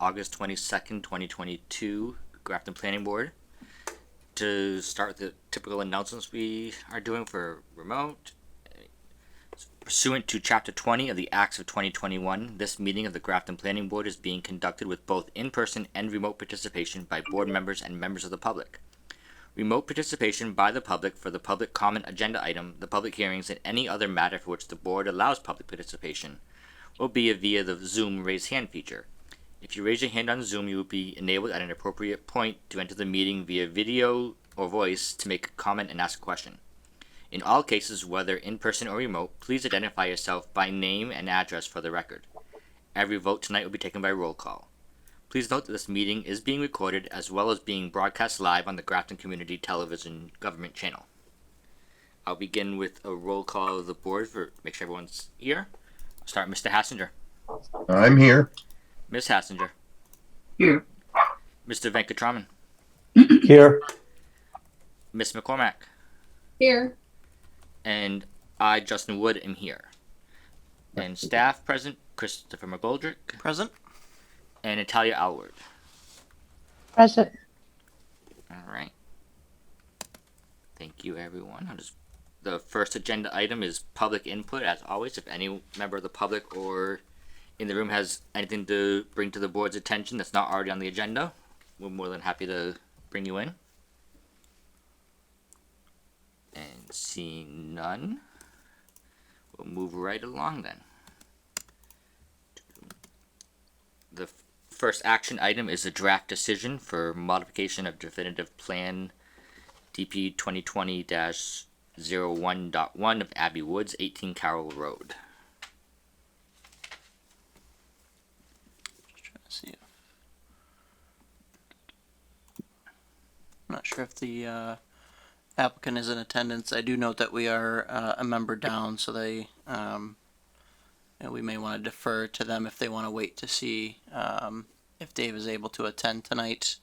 August 22nd, 2022 Grafton Planning Board. To start the typical announcements we are doing for remote. Pursuant to Chapter 20 of the Acts of 2021, this meeting of the Grafton Planning Board is being conducted with both in-person and remote participation by board members and members of the public. Remote participation by the public for the public comment agenda item, the public hearings, and any other matter for which the board allows public participation will be via the Zoom raise hand feature. If you raise your hand on Zoom, you will be enabled at an appropriate point to enter the meeting via video or voice to make a comment and ask a question. In all cases, whether in person or remote, please identify yourself by name and address for the record. Every vote tonight will be taken by roll call. Please note that this meeting is being recorded as well as being broadcast live on the Grafton Community Television Government Channel. I'll begin with a roll call of the board for make sure everyone's here. I'll start Mr. Hassinger. I'm here. Ms. Hassinger. Here. Mr. Venkatraman. Here. Ms. McCormack. Here. And I, Justin Wood, am here. And staff present, Christopher McGoldrick. Present. And Natalia Alward. Present. All right. Thank you, everyone. The first agenda item is public input. As always, if any member of the public or in the room has anything to bring to the board's attention that's not already on the agenda, we're more than happy to bring you in. And seeing none, we'll move right along then. The first action item is a draft decision for modification of definitive plan DP 2020-01.1 of Abbey Woods, 18 Carroll Road. Just trying to see if... I'm not sure if the applicant is in attendance. I do note that we are a member down, so they we may want to defer to them if they want to wait to see if Dave is able to attend tonight.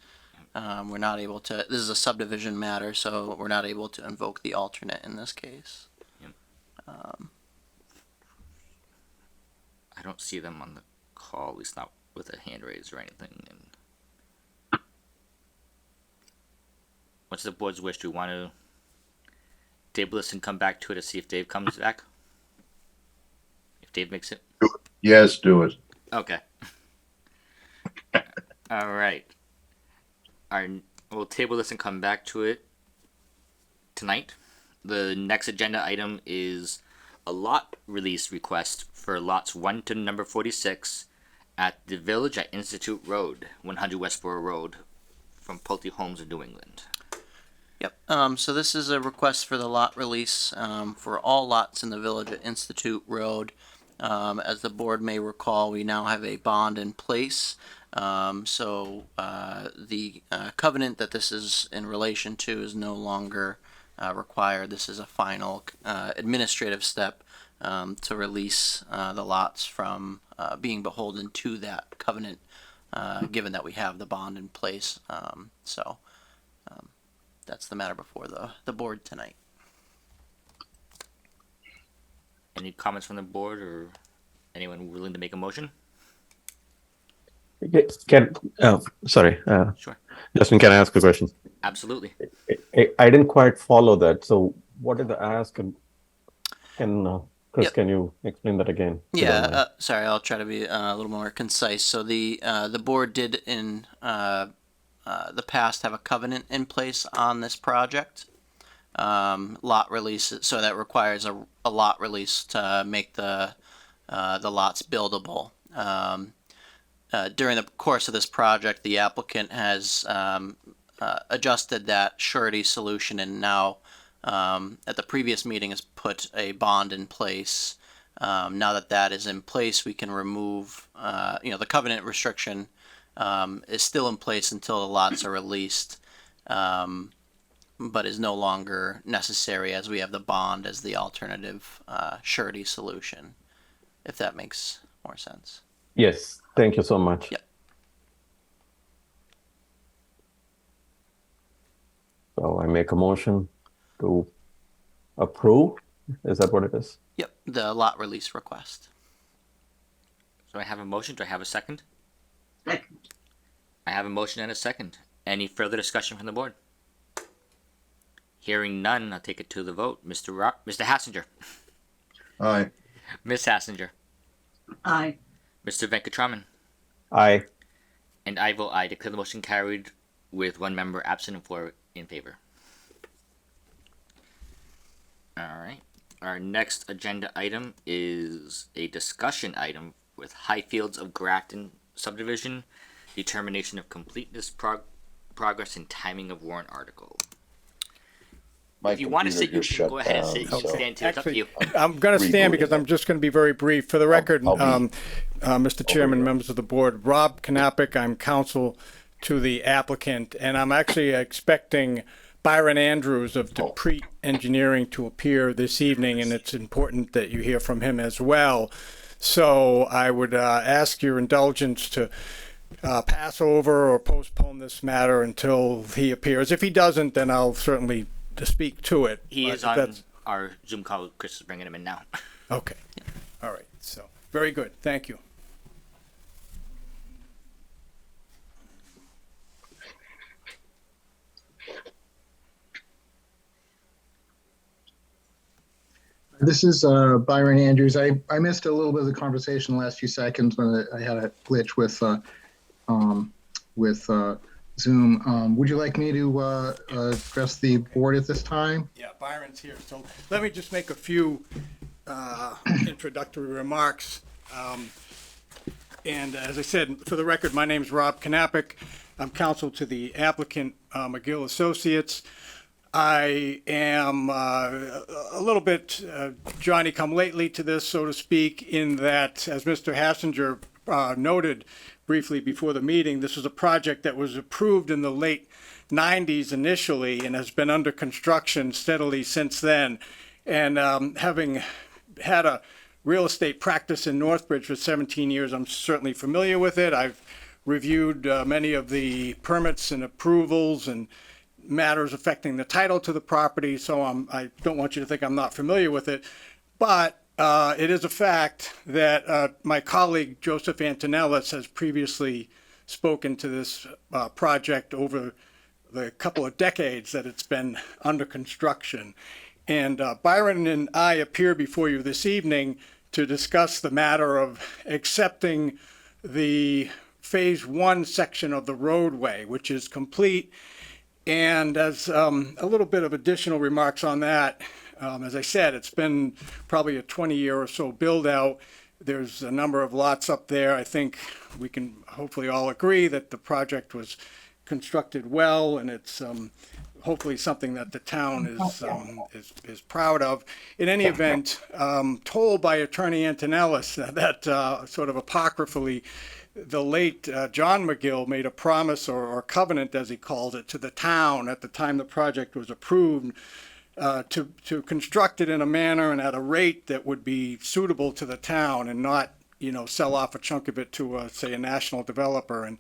We're not able to. This is a subdivision matter, so we're not able to invoke the alternate in this case. Yep. I don't see them on the call, at least not with a hand raise or anything. And what's the board's wish? Do we want to table this and come back to it to see if Dave comes back? If Dave makes it? Yes, do it. Okay. All right. We'll table this and come back to it tonight. The next agenda item is a lot release request for lots 1 to number 46 at the Village at Institute Road, 100 Westboro Road, from Pulte Homes of New England. Yep. So this is a request for the lot release for all lots in the Village at Institute Road. As the board may recall, we now have a bond in place. So the covenant that this is in relation to is no longer required. This is a final administrative step to release the lots from being beholden to that covenant, given that we have the bond in place. So that's the matter before the board tonight. Any comments from the board or anyone willing to make a motion? Sorry. Sure. Justin, can I ask a question? Absolutely. I didn't quite follow that. So what did the ask? And Chris, Yep. Can you explain that again? if you don't mind? Yeah, sorry, I'll try to be a little more concise. So the board did in the past have a covenant in place on this project. Lot release, so that requires a lot release to make the lots buildable. During the course of this project, the applicant has adjusted that surety solution, and now at the previous meeting has put a bond in place. Now that that is in place, we can remove, the covenant restriction is still in place until the lots are released, but is no longer necessary as we have the bond as the alternative surety solution, if that makes more sense. Yes. Thank you so much. Yep. So I make a motion to approve. Is that what it is? Yep, the lot release request. So I have a motion. Do I have a second? Second. I have a motion and a second. Any further discussion from the board? Hearing none, I'll take it to the vote. Mr. Hassinger, Aye. Miss Hassinger, Aye. Mr. Venkatraman, Aye. and I vote aye. Declare the motion carried with one member absent and four in favor. All right. Our next agenda item is a discussion item with Highfields of Grafton subdivision, determination of completeness, progress, and timing of warrant article. My If you want to sit, you computer just can shut go ahead and down, sit. You can so- stand too. It's up to you. I'm going to stand because I'm just going to be very brief. For the record, I'll be- Mr. Chairman, members of the board, Rob Knappich, I'm counsel to the applicant, and I'm actually expecting Byron Andrews of Deprete Engineering to appear this evening, and it's important that you hear from him as well. So I would ask your indulgence to pass over or postpone this matter until he appears. If he doesn't, then I'll certainly speak to it. He But is on that's- our Zoom call. Chris is bringing him in now. Okay. All right. So, very good. Thank you. This is Byron Andrews. I missed a little bit of the conversation the last few seconds when I had a glitch with Zoom. Would you like me to address the board at this time? Yeah, Byron's here. So let me just make a few introductory remarks. And as I said, for the record, my name's Rob Knappich. I'm counsel to the applicant, McGill Associates. I am a little bit Johnny-come-lately to this, so to speak, in that, as Mr. Hassinger noted briefly before the meeting, this was a project that was approved in the late 90s initially and has been under construction steadily since then. And having had a real estate practice in Northbridge for 17 years, I'm certainly familiar with it. I've reviewed many of the permits and approvals and matters affecting the title to the property, so I don't want you to think I'm not familiar with it. But it is a fact that my colleague Joseph Antonellis has previously spoken to this project over the couple of decades that it's been under construction. And Byron and I appear before you this evening to discuss the matter of accepting the Phase 1 section of the roadway, which is complete. And as a little bit of additional remarks on that, as I said, it's been probably a 20-year or so build-out. There's a number of lots up there. I think we can hopefully all agree that the project was constructed well, and it's hopefully something that the town is proud of. In any event, told by Attorney Antonellis that sort of apocryphally, the late John McGill made a promise or covenant, as he calls it, to the town at the time the project was approved to construct it in a manner and at a rate that would be suitable to the town and not, sell off a chunk of it to, say, a national developer. And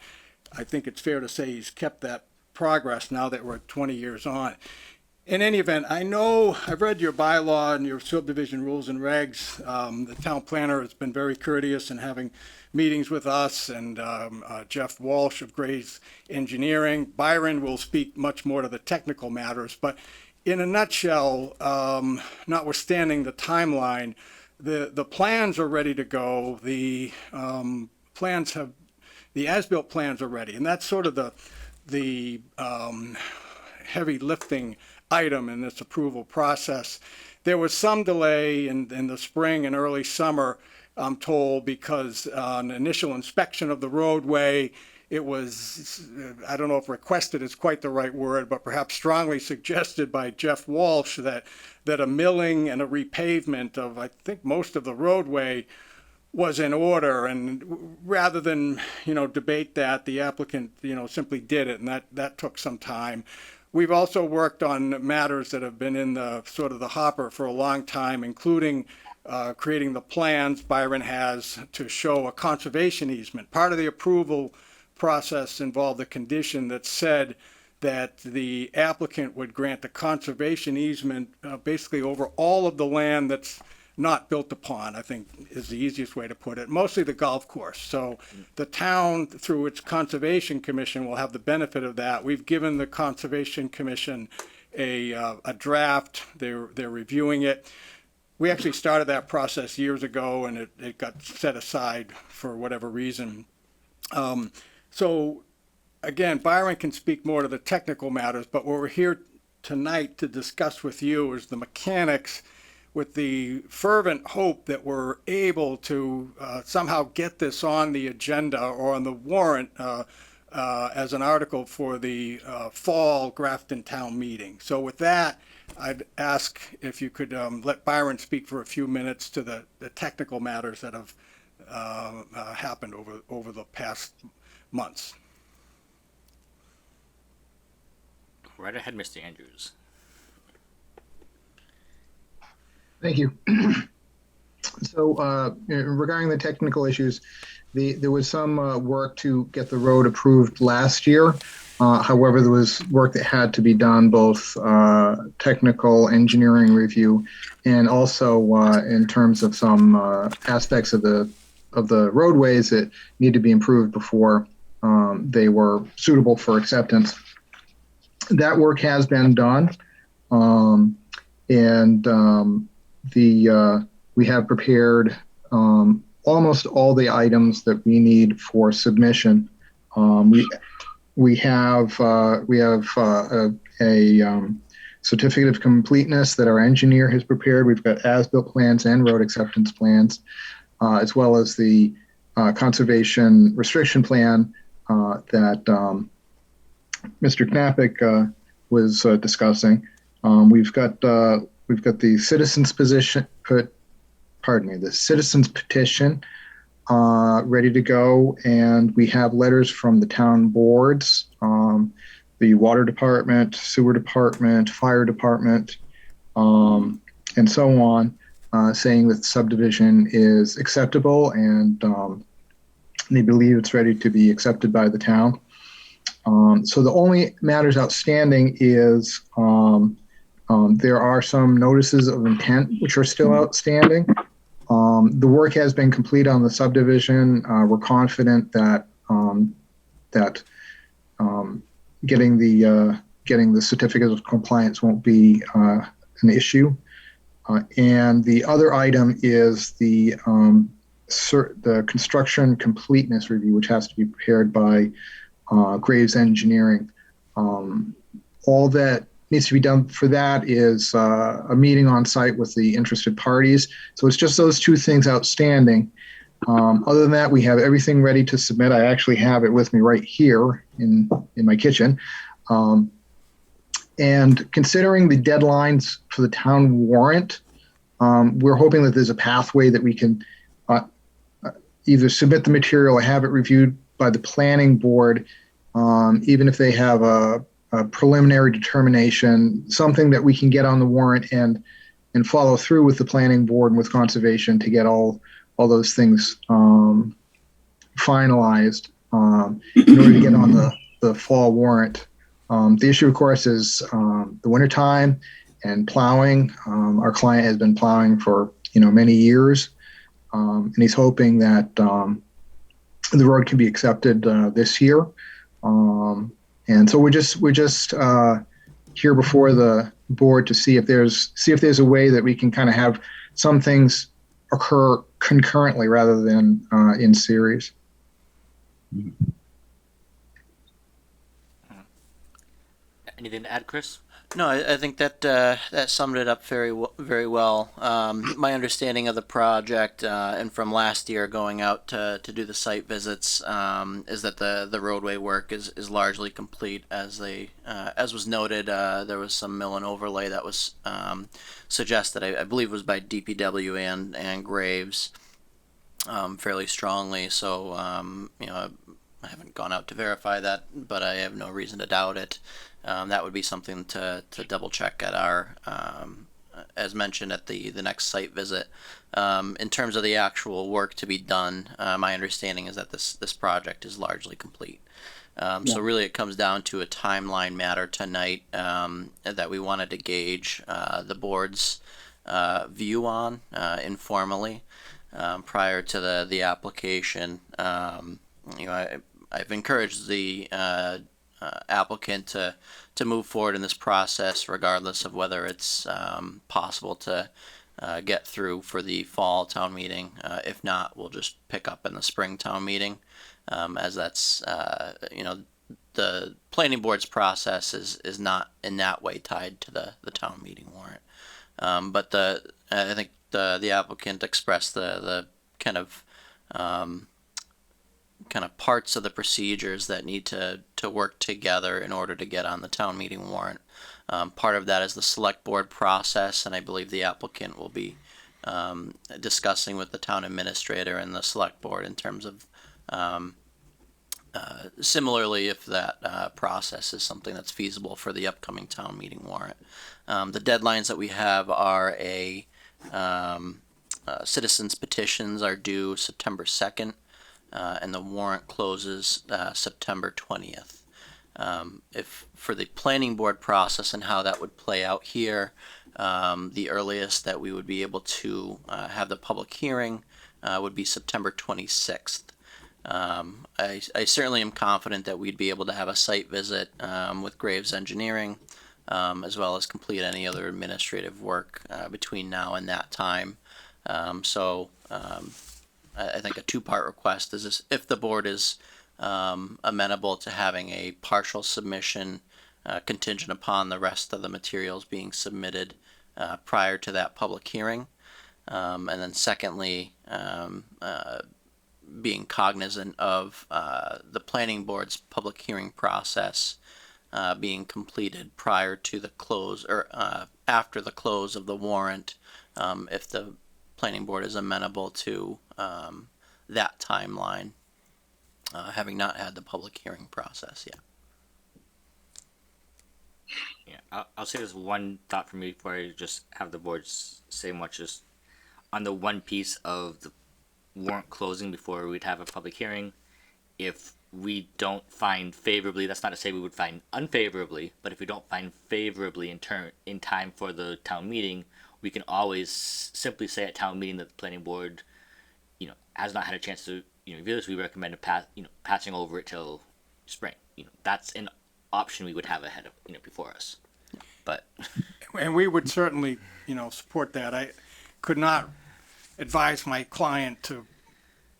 I think it's fair to say he's kept that progress now that we're 20 years on. In any event, I know I've read your bylaw and your subdivision rules and regs. The town planner has been very courteous in having meetings with us, and Jeff Walsh of Gray's Engineering. Byron will speak much more to the technical matters, but in a nutshell, notwithstanding the timeline, the plans are ready to go. The as-built plans are ready, and that's sort of the heavy lifting item in this approval process. There was some delay in the spring and early summer, I'm told, because an initial inspection of the roadway, it was, I don't know if requested is quite the right word, but perhaps strongly suggested by Jeff Walsh that a milling and a repavement of, I think, most of the roadway was in order. And rather than, debate that, the applicant, simply did it, and that took some time. We've also worked on matters that have been in the sort of the hopper for a long time, including creating the plans Byron has to show a conservation easement. Part of the approval process involved a condition that said that the applicant would grant the conservation easement basically over all of the land that's not built upon, I think is the easiest way to put it, mostly the golf course. So the town, through its Conservation Commission, will have the benefit of that. We've given the Conservation Commission a draft. They're reviewing it. We actually started that process years ago, and it got set aside for whatever reason. So again, Byron can speak more to the technical matters, but what we're here tonight to discuss with you is the mechanics, with the fervent hope that we're able to somehow get this on the agenda or on the warrant as an article for the fall Grafton Town meeting. So with that, I'd ask if you could let Byron speak for a few minutes to the technical matters that have happened over the past months. Right ahead, Mr. Andrews. Thank you. So regarding the technical issues, there was some work to get the road approved last year. However, there was work that had to be done, both technical engineering review and also in terms of some aspects of the roadways that need to be improved before they were suitable for acceptance. That work has been done, we have prepared almost all the items that we need for submission. We have a certificate of completeness that our engineer has prepared. We've got as-built plans and road acceptance plans, as well as the conservation restriction plan that Mr. Knappich was discussing. We've got the citizens petition ready to go, and we have letters from the town boards, the water department, sewer department, fire department, and so on, saying that the subdivision is acceptable and they believe it's ready to be accepted by the town. So the only matters outstanding is there are some notices of intent which are still outstanding. The work has been complete on the subdivision. We're confident that getting the certificate of compliance won't be an issue. And the other item is the construction completeness review, which has to be prepared by Graves Engineering. All that needs to be done for that is a meeting on site with the interested parties. So it's just those two things outstanding. Other than that, we have everything ready to submit. I actually have it with me right here in my kitchen. And considering the deadlines for the town warrant, we're hoping that there's a pathway that we can either submit the material or have it reviewed by the planning board, even if they have a preliminary determination, something that we can get on the warrant and follow through with the planning board and with conservation to get all those things finalized in order to get on the fall warrant. The issue, of course, is the wintertime and plowing. Our client has been plowing for many years, and he's hoping that the road can be accepted this year. And so we're just here before the board to see if there's a way that we can kind of have some things occur concurrently rather than in series. Anything to add, Chris? No, I think that summed it up very well. My understanding of the project and from last year going out to do the site visits is that the roadway work is largely complete. As was noted, there was some mill and overlay that was suggested. I believe it was by DPW and Graves fairly strongly. So I haven't gone out to verify that, but I have no reason to doubt it. That would be something to double check at our, as mentioned at the next site visit. In terms of the actual work to be done, my understanding is that this project is largely complete. So really it comes down to a timeline matter tonight that we wanted to gauge the board's view on informally prior to the application. I've encouraged the applicant to move forward in this process, regardless of whether it's possible to get through for the fall town meeting. If not, we'll just pick up in the spring town meeting, as that's the planning board's process is not in that way tied to the town meeting warrant. But I think the applicant expressed the kind of parts of the procedures that need to work together in order to get on the town meeting warrant. Part of that is the select board process, and I believe the applicant will be discussing with the town administrator and the select board in terms of similarly if that process is something that's feasible for the upcoming town meeting warrant. The deadlines that we have are citizens petitions are due September 2nd, and the warrant closes September 20th. If for the planning board process and how that would play out here, the earliest that we would be able to have the public hearing would be September 26th. I certainly am confident that we'd be able to have a site visit with Graves Engineering, as well as complete any other administrative work between now and that time. I think a two-part request is this, if the board is amenable to having a partial submission contingent upon the rest of the materials being submitted prior to that public hearing. And then secondly, being cognizant of the planning board's public hearing process being completed prior to the close or after the close of the warrant, if the planning board is amenable to that timeline, having not had the public hearing process yet. Yeah, I'll say there's one thought for me before I just have the board say much. Just on the one piece of the warrant closing before we'd have a public hearing, if we don't find favorably, that's not to say we would find unfavorably, but if we don't find favorably in time for the town meeting, we can always simply say at town meeting that the planning board, has not had a chance to, review this. We recommend passing over it till spring. That's an option we would have ahead of, before us. But And we would certainly, support that. I could not advise my client to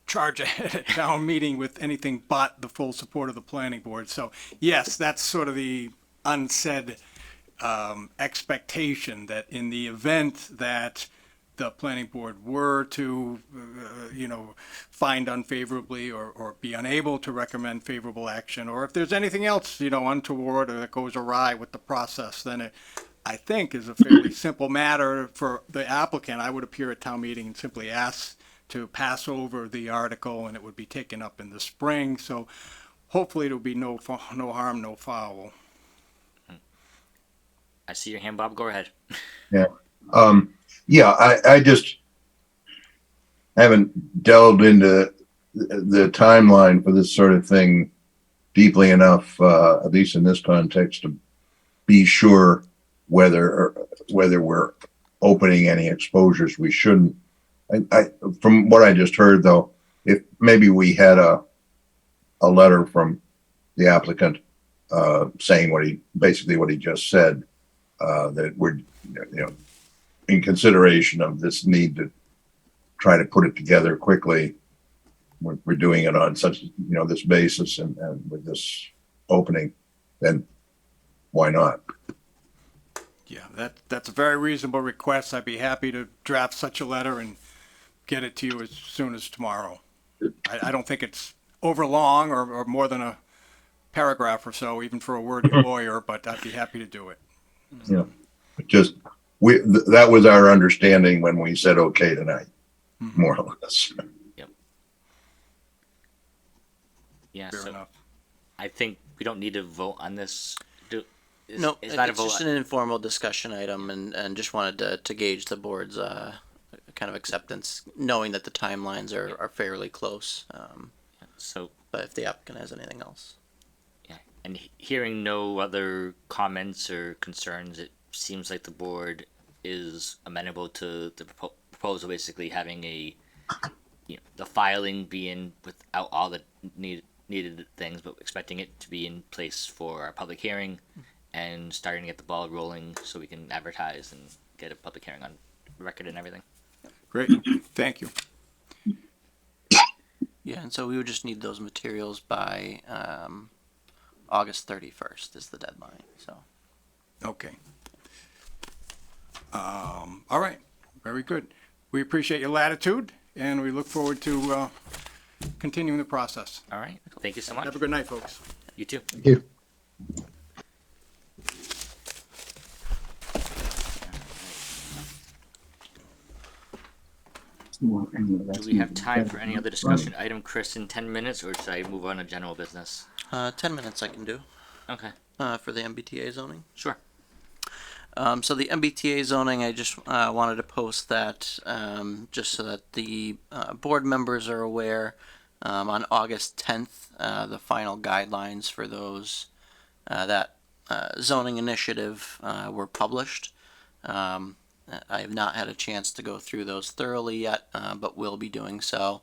charge ahead at town meeting with anything but the full support of the planning board. So yes, that's sort of the unsaid expectation that in the event that the planning board were to, find unfavorably or be unable to recommend favorable action, or if there's anything else, untoward or that goes awry with the process, then it, I think, is a fairly simple matter for the applicant. I would appear at town meeting and simply ask to pass over the article, and it would be taken up in the spring. So hopefully it'll be no harm, no foul. I see your hand, Bob. Go ahead. I just haven't delved into the timeline for this sort of thing deeply enough, at least in this context, to be sure whether we're opening any exposures we shouldn't. I from what I just heard, though, if maybe we had a letter from the applicant saying what he just said, that we're in consideration of this need to try to put it together quickly, we're doing it on such this basis and with this opening, then why not? Yeah, that's a very reasonable request. I'd be happy to draft such a letter and get it to you as soon as tomorrow. I don't think it's over long or more than a paragraph or so, even for a wordy lawyer, but I'd be happy to do it. Yeah, just that was our understanding when we said okay tonight, more or less. Yeah, Fair so enough. I think we don't need to vote on this. No, it's not a it's vote. just an informal discussion item, and just wanted to gauge the board's kind of acceptance, knowing that the timelines are fairly close. So But if the applicant has anything else. yeah, and hearing no other comments or concerns, it seems like the board is amenable to the proposal, basically having the filing be in without all the needed things, but expecting it to be in place for our public hearing and starting to get the ball rolling so we can advertise and get a public hearing on record and everything. Great, thank you. Yeah, and so we would just need those materials by August 31st is the deadline. So Okay. All right, very good. We appreciate your latitude, and we look forward to continuing the process. All right. Thank you so much. Have a good night, folks. You too. Thank you. Do we have time for any other discussion item, Chris, in 10 minutes, or should I move on to general business? 10 minutes I can do Okay. for the MBTA zoning. Sure. So the MBTA zoning, I just wanted to post that just so that the board members are aware. On August 10th, the final guidelines for those that zoning initiative were published. I have not had a chance to go through those thoroughly yet, but will be doing so.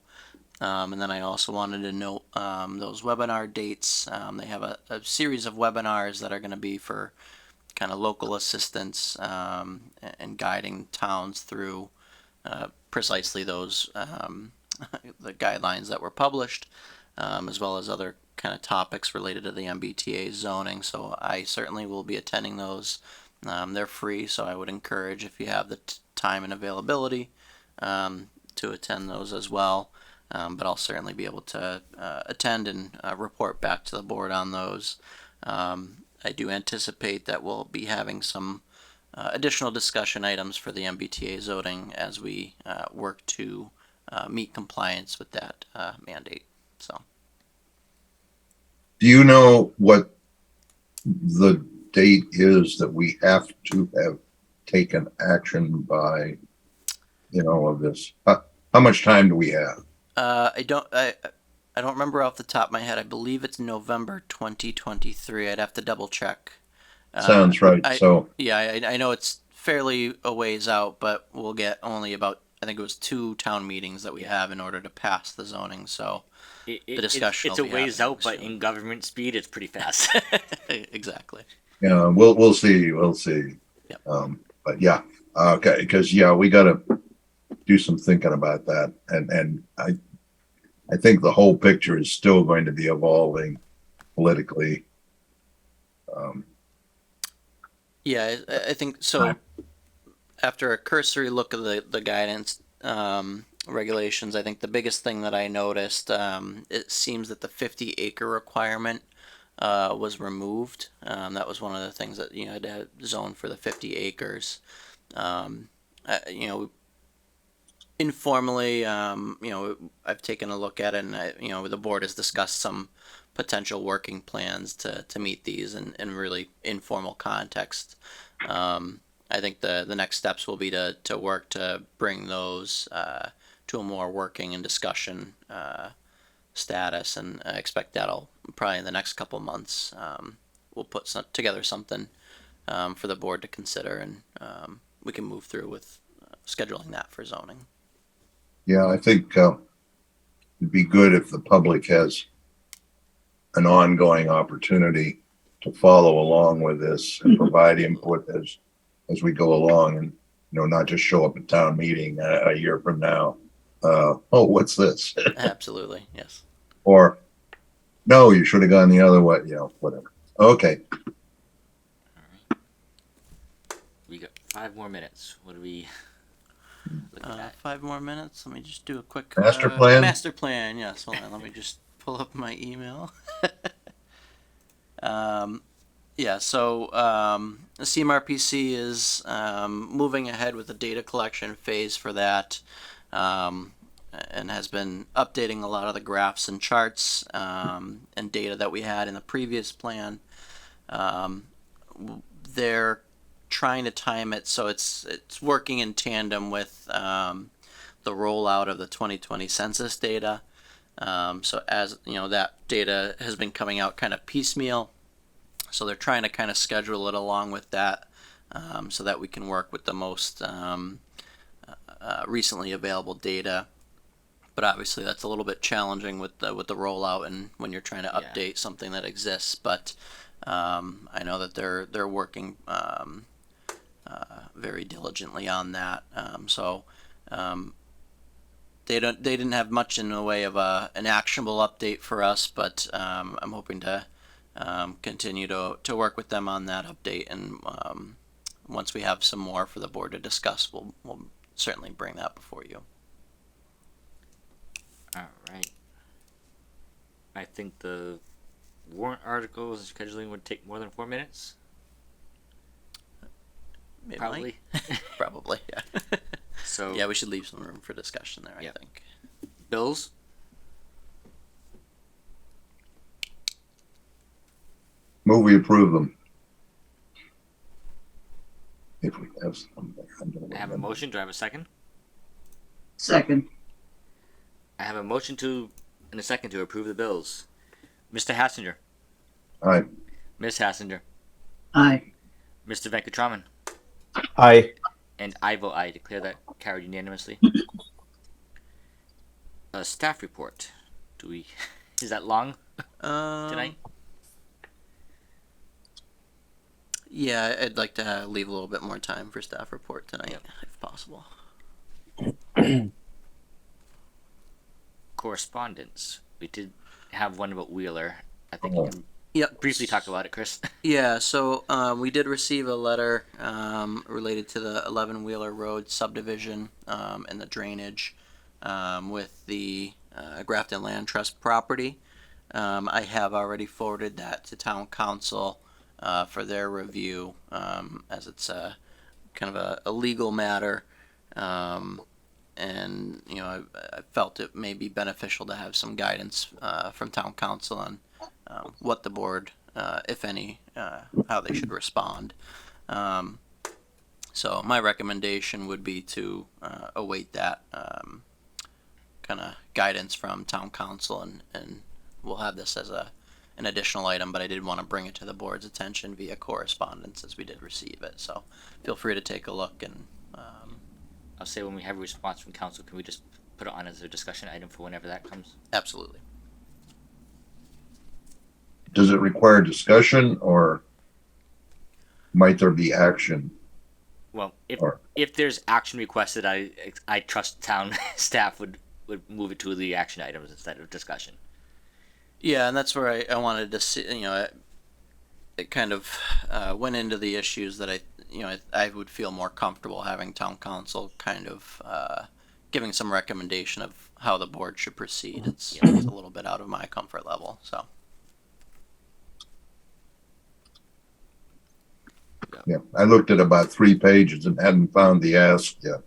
And then I also wanted to note those webinar dates. They have a series of webinars that are going to be for kind of local assistance and guiding towns through precisely those the guidelines that were published, as well as other kind of topics related to the MBTA zoning. So I certainly will be attending those. They're free, so I would encourage, if you have the time and availability, to attend those as well. But I'll certainly be able to attend and report back to the board on those. I do anticipate that we'll be having some additional discussion items for the MBTA zoning as we work to meet compliance with that mandate. So. Do you know what the date is that we have to have taken action by, of this? How much time do we have? I don't remember off the top of my head. I believe it's November 2023. I'd have to double check. Sounds right. Yeah, I know it's fairly a ways out, but we'll get only about, I think it was 2 town meetings that we have in order to pass the zoning. So the discussion it's a will be ways happening out, but soon. in government speed, it's pretty fast. Exactly. Yeah, we'll see. Yep. But yeah, okay, because we got to do some thinking about that, and I think the whole picture is still going to be evolving politically. Yeah, I think so. After a cursory look at the guidance regulations, I think the biggest thing that I noticed, it seems that the 50-acre requirement was removed. That was one of the things that had to zone for the 50 acres. Informally, I've taken a look at it, and the board has discussed some potential working plans to meet these in really informal context. I think the next steps will be to work to bring those to a more working and discussion status, and I expect that'll probably in the next couple months. We'll put together something for the board to consider, and we can move through with scheduling that for zoning. Yeah, I think it'd be good if the public has an ongoing opportunity to follow along with this and provide input as we go along, and not just show up at town meeting a year from now. Oh, what's this? Absolutely, yes. Or no, you should have gone the other way. Whatever. Okay. We got 5 more minutes. What do we look at? 5 more minutes. Let me just do a quick Master plan? Master plan, yes. Hold on. Let me just pull up my email. Yeah, so the CMRPC is moving ahead with the data collection phase for that, and has been updating a lot of the graphs and charts and data that we had in the previous plan. They're trying to time it so it's working in tandem with the rollout of the 2020 census data. So as that data has been coming out kind of piecemeal, so they're trying to kind of schedule it along with that so that we can work with the most recently available data. But obviously, that's a little bit challenging with the rollout and when you're trying to Yeah. update something that exists. But I know that they're working very diligently on that. They didn't have much in the way of an actionable update for us, but I'm hoping to continue to work with them on that update, and once we have some more for the board to discuss, we'll certainly bring that before you. All right. I think the warrant articles scheduling would take more than 4 minutes. It Probably. might. Probably, yeah. So Yeah, we should leave some room for discussion there, I Yep. think. bills. Move we approve them. If we have some. I have a motion. Do I have a second? Second. I have a motion and a second to approve the bills. Mr. Hassinger, Aye. Ms. Hassinger, Aye. Mr. Venkatraman, Aye. and I vote aye. Declare that carried unanimously. A staff report. Do we? Is that long tonight? Yeah, I'd like to leave a little bit more time for staff report tonight, Yep. if possible. Correspondence. We did have one about Wheeler. I think Oh. you can Yep. briefly talk about it, Chris. Yeah, so we did receive a letter related to the 11 Wheeler Road subdivision and the drainage with the Grafton Land Trust property. I have already forwarded that to town council for their review, as it's kind of a legal matter. And I felt it may be beneficial to have some guidance from town council on what the board, if any, how they should respond. So my recommendation would be to await that kind of guidance from town council, and we'll have this as an additional item, but I did want to bring it to the board's attention via correspondence as we did receive it. So feel free to take a look, and I'll say when we have a response from council, can we just put it on as a discussion item for whenever that comes? absolutely. Does it require discussion or might there be action? Well, Or- if there's action requested, I trust town staff would move it to the action items instead of discussion. Yeah, and that's where I wanted to see, it kind of went into the issues that I would feel more comfortable having town council kind of giving some recommendation of how the board should proceed. It's a little bit out of my comfort level, so. Yeah, I looked at about 3 pages and hadn't found the ask yet.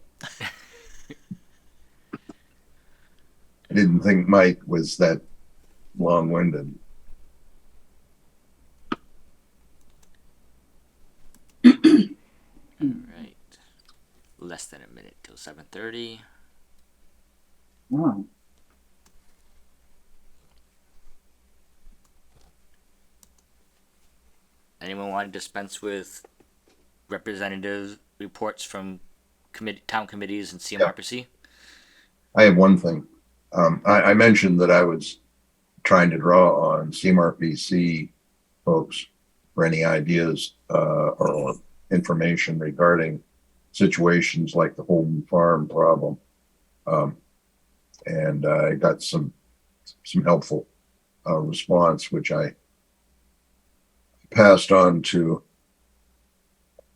I didn't think Mike was that long-winded. Right. Less than a minute till 7:30. Wow. Anyone want to dispense with representative reports from town committees and CMRPC? I have one thing. I mentioned that I was trying to draw on CMRPC folks for any ideas or information regarding situations like the Holden Farm problem. And I got some helpful response, which I passed on to,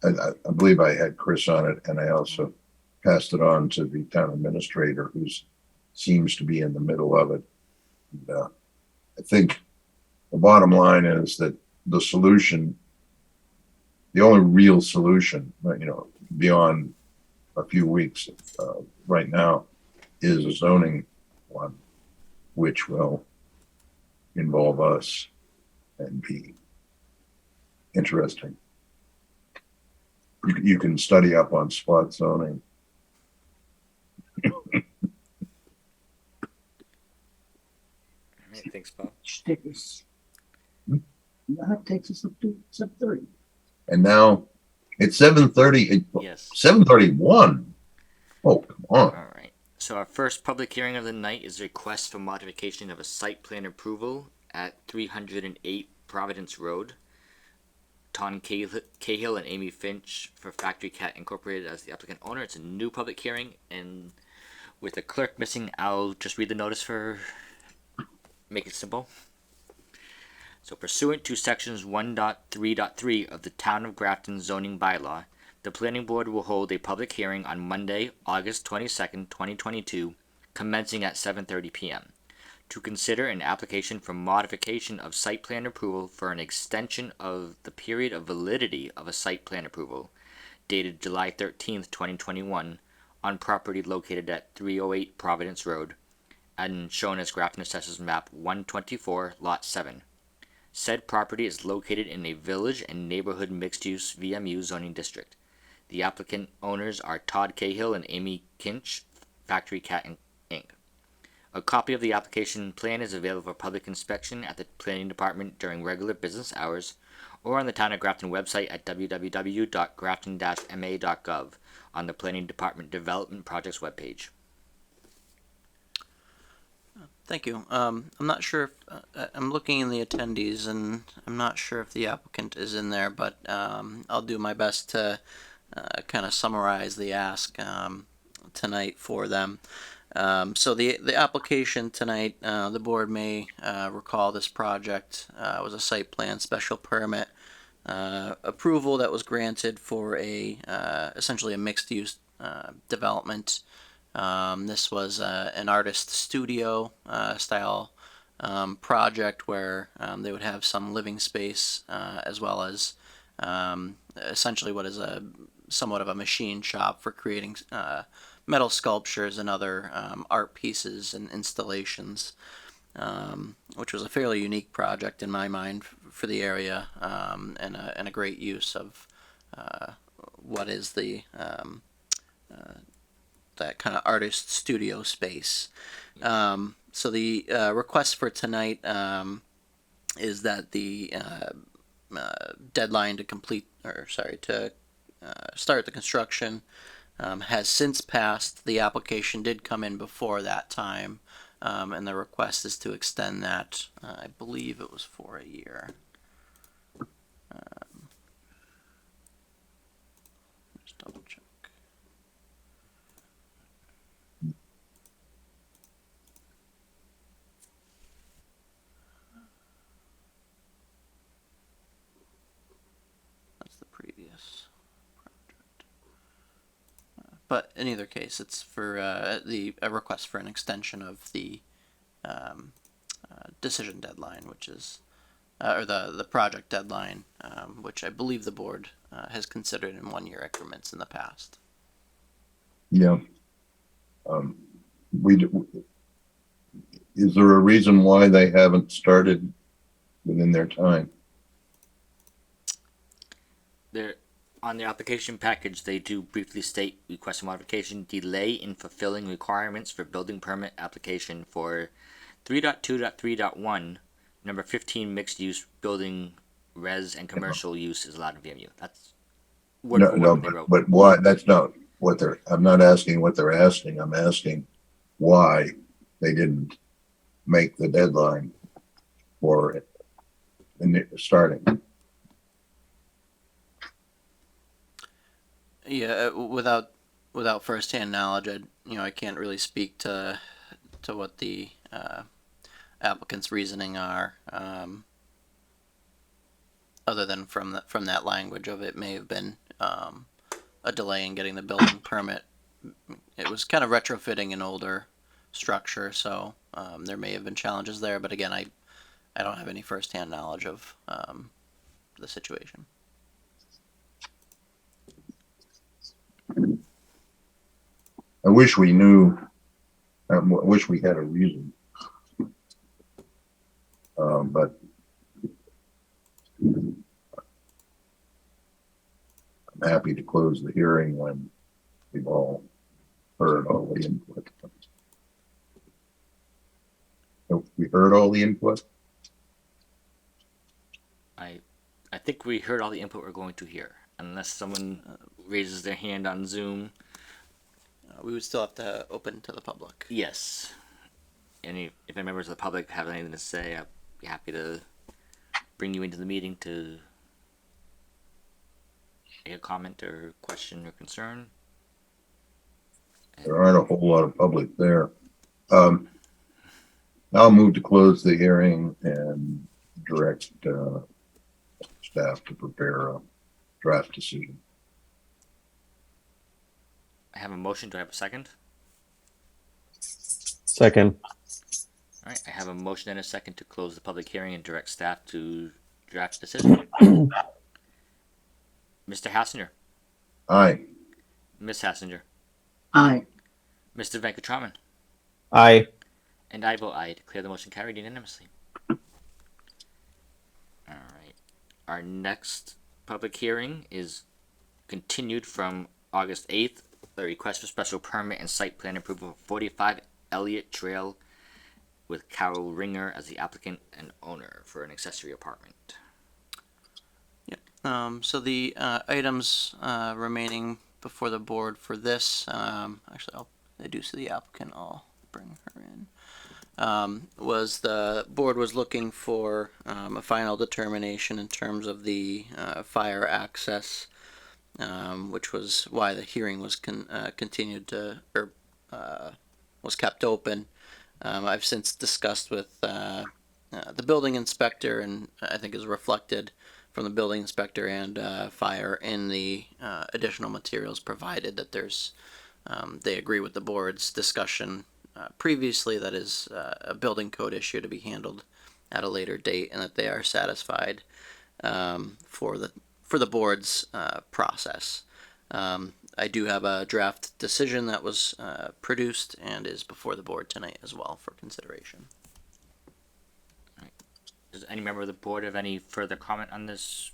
I believe I had Chris on it, and I also passed it on to the town administrator, who seems to be in the middle of it. And, I think the bottom line is that the solution, the only real solution, beyond a few weeks right now, is a zoning one, which will involve us and be interesting. You can study up on spot zoning. Thanks, Bob. Should take us. That takes us up to 7:30. And now It's 7:30, Yes. 7:31. Oh, come on. All right. So our first public hearing of the night is a request for modification of a site plan approval at 308 Providence Road. Ton Cahill and Amy Finch for Factory Cat Incorporated as the applicant owner. It's a new public hearing, and with the clerk missing, I'll just read the notice for make it simple. So pursuant to sections 1.3.3 of the Town of Grafton zoning bylaw, the planning board will hold a public hearing on Monday, August 22nd, 2022, commencing at 7:30 p.m. to consider an application for modification of site plan approval for an extension of the period of validity of a site plan approval dated July 13th, 2021 on property located at 308 Providence Road and shown as Grafton Assessors Map 124, Lot 7. Said property is located in a village and neighborhood mixed-use VMU zoning district. The applicant owners are Todd Cahill and Amy Kinch, Factory Cat Inc. A copy of the application plan is available for public inspection at the planning department during regular business hours or on the Town of Grafton website at www.grafton-ma.gov on the Planning Department Development Projects webpage. Thank you. I'm not sure if, I'm looking in the attendees and I'm not sure if the applicant is in there, but I'll do my best to kind of summarize the ask tonight for them. So the application tonight, the board may recall this project was a site plan special permit approval that was granted for a essentially a mixed use development. This was an artist studio style project where they would have some living space as well as essentially what is a somewhat of a machine shop for creating metal sculptures and other art pieces and installations, which was a fairly unique project in my mind for the area and a great use of what is the that kind of artist studio space. So the request for tonight is that the deadline to complete, or sorry, to start the construction has since passed. The application did come in before that time, and the request is to extend that. I believe it was for a year. Just double check. That's the previous project. But in either case, it's for a request for an extension of the decision deadline, which is or the project deadline, which I believe the board has considered in 1 year increments in the past. Yeah. Is there a reason why they haven't started within their time? There, on their application package, they do briefly state request a modification delay in fulfilling requirements for building permit application for 3.2.3.1, number 15 mixed use building res and commercial use is allowed in VMU. That's word No, for no, word what they wrote. but why? That's not what they're, I'm not asking what they're asking. I'm asking why they didn't make the deadline for it in starting. Yeah, without firsthand knowledge, I can't really speak to what the applicant's reasoning are, other than from that language of it may have been a delay in getting the building permit. It was kind of retrofitting an older structure, so there may have been challenges there. But again, I don't have any firsthand knowledge of the situation. I wish we knew. I wish we had a reason. But I'm happy to close the hearing when we've all heard all the input. Have we heard all the input? I think we heard all the input we're going to hear. unless someone raises their hand on Zoom. We would still have to open to the public. Yes. If any members of the public have anything to say, I'd be happy to bring you into the meeting to make a comment or question or concern. There aren't a whole lot of public there. I'll move to close the hearing and direct staff to prepare a draft decision. I have a motion. Do I have a second? Second. All right. I have a motion and a second to close the public hearing and direct staff to draft decision. Mr. Hassinger, Aye. Ms. Hassinger, Aye. Mr. Venkatraman, Aye. and I vote aye. Declare the motion carried unanimously. All right. Our next public hearing is continued from August 8th. The request for special permit and site plan approval for 45 Elliott Trail with Carol Ringer as the applicant and owner for an accessory apartment. So the items remaining before the board for this, actually, I'll introduce the applicant. I'll bring her in. Was the board was looking for a final determination in terms of the fire access, which was why the hearing was continued to or was kept open. I've since discussed with the building inspector, and I think is reflected from the building inspector and fire in the additional materials provided that there's they agree with the board's discussion previously that is a building code issue to be handled at a later date, and that they are satisfied for the board's process. I do have a draft decision that was produced and is before the board tonight as well for consideration. Does any member of the board have any further comment on this?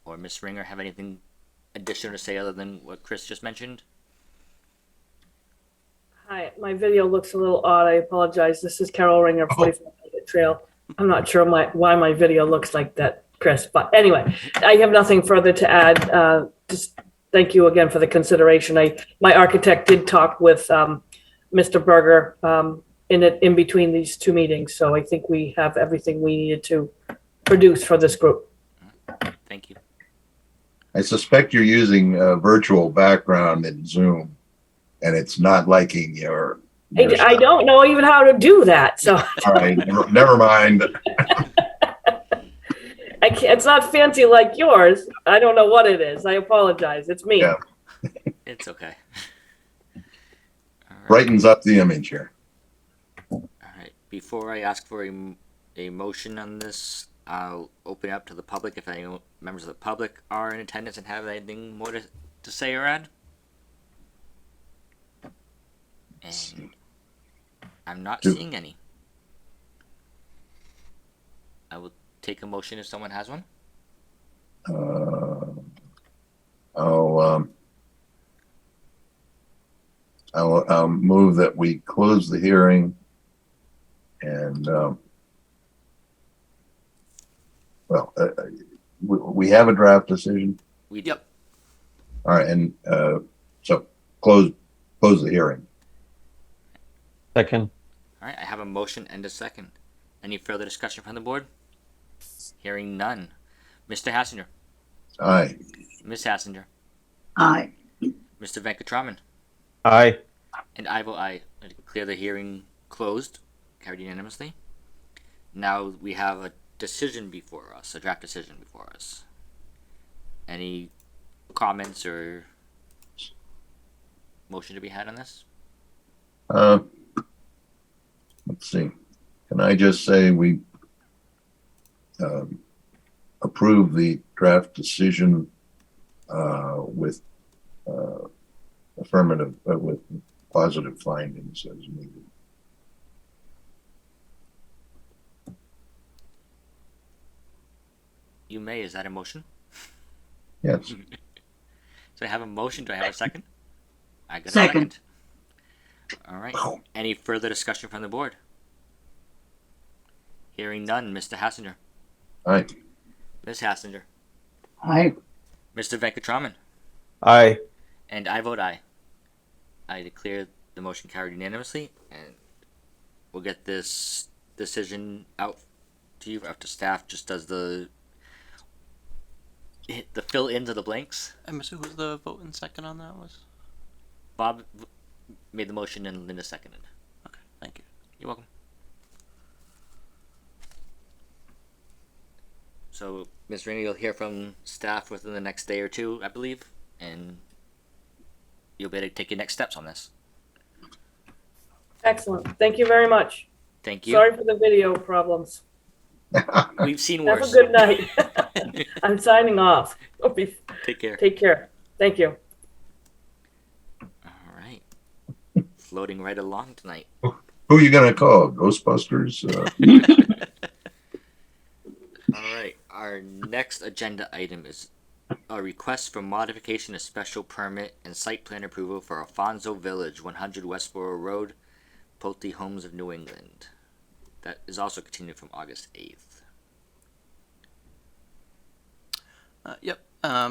Or Ms. Ringer have anything additional to say other than what Chris just mentioned? Hi, my video looks a little odd. I apologize. This is Carol Ringer, 45 Elliott Trail. I'm not sure why my video looks like that, Chris. But anyway, I have nothing further to add. Just thank you again for the consideration. My architect did talk with Mr. Berger in between these two meetings, so I think we have everything we needed to produce for this group. Thank you. I suspect you're using a virtual background in Zoom, and it's not liking your I stuff. don't know even how to do that, so All right, never mind. I can't, it's not fancy like yours. I don't know what it is. I apologize. It's me. Yeah. It's okay. All right. Brightens up the image here. All right. Before I ask for a motion on this, I'll open it up to the public if any members of the public are in attendance and have anything more to say or add. And I'm not seeing any. I will take a motion if someone has one. I'll move that we close the hearing and we have a draft decision. Yep. All right, and so close the hearing. Second. All right. I have a motion and a second. Any further discussion from the board? Hearing none. Mr. Hassinger, Aye. Ms. Hassinger, Aye. Mr. Venkatraman, Aye. and I vote aye. I declare the hearing closed, carried unanimously. Now we have a decision before us, a draft decision before us. Any comments or motion to be had on this? Let's see. Can I just say we approve the draft decision with affirmative, with positive findings as needed? You may. Is that a motion? Yes. So I have a motion. Do I have a second? I got a Second. All right. Any further discussion from the board? Hearing none. Mr. Hassinger, Aye. Ms. Hassinger, Aye. Mr. Venkatraman, Aye. and I vote aye. I declare the motion carried unanimously, and we'll get this decision out to you after staff just does the fill ins of the blanks. I missed who's the vote in second on that was? Bob made the motion and Linda seconded. Okay, thank you. You're welcome. So, Ms. Rainey, you'll hear from staff within the next day or two, I believe, and you'll be able to take your next steps on this. Excellent. Thank you very much. Thank you. Sorry for the video problems. We've seen Have a worse. good night. I'm signing off. Take care. Take care. Thank you. All right. Floating right along tonight. Who you gonna call? Ghostbusters? All right. Our next agenda item is a request for modification of special permit and site plan approval for Alfonso Village, 100 Westboro Road, Pulte Homes of New England. That is also continued from August 8th. Yep.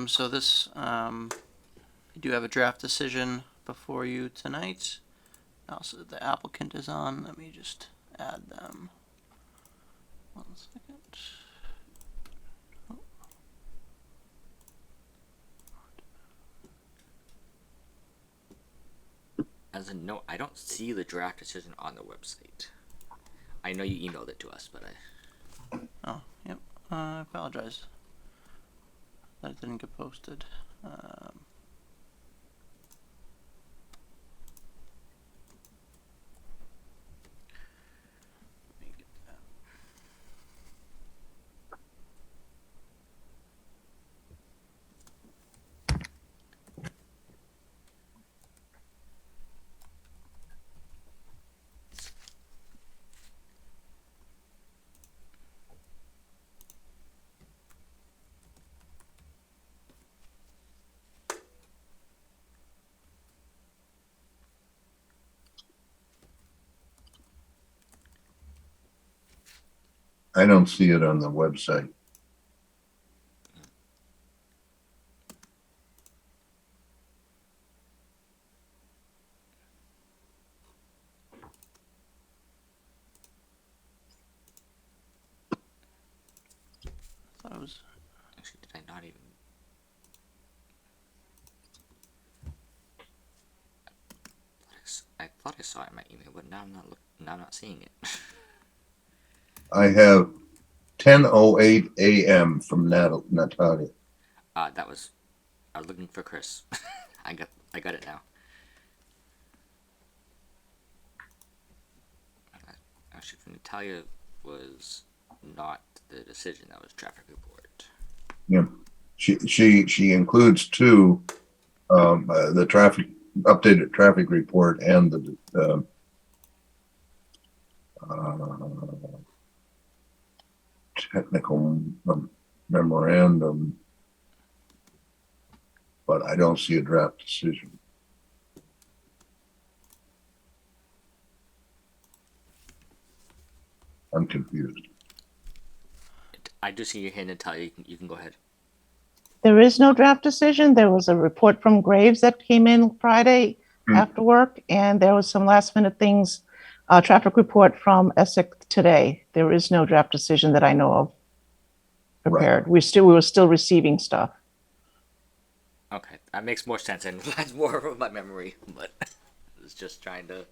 So this, we do have a draft decision before you tonight. Also, the applicant is on. Let me just add them. 1 second. As a note, I don't see the draft decision on the website. I know you emailed it to us, but Oh, yep. I apologize. That didn't get posted. Let me get that. I don't see it on the website. I thought it was. actually, did I not even? I thought I saw it in my email, but now I'm not now I'm not seeing it. I have 10:08 a.m. from Natalia. That was. I was looking for Chris. I got it now. Actually, from Natalia was not the decision. That was traffic report. Yeah, she includes two, the traffic updated traffic report and the technical memorandum, but I don't see a draft decision. I'm confused. I do see your hand, Natalia. You can go ahead. There is no draft decision. There was a report from Graves that came in Friday after work, and there was some last minute things, traffic report from Essex today. There is no draft decision that I know of prepared. We were still receiving stuff. Okay, that makes more sense and that's more of my memory, but I was just trying to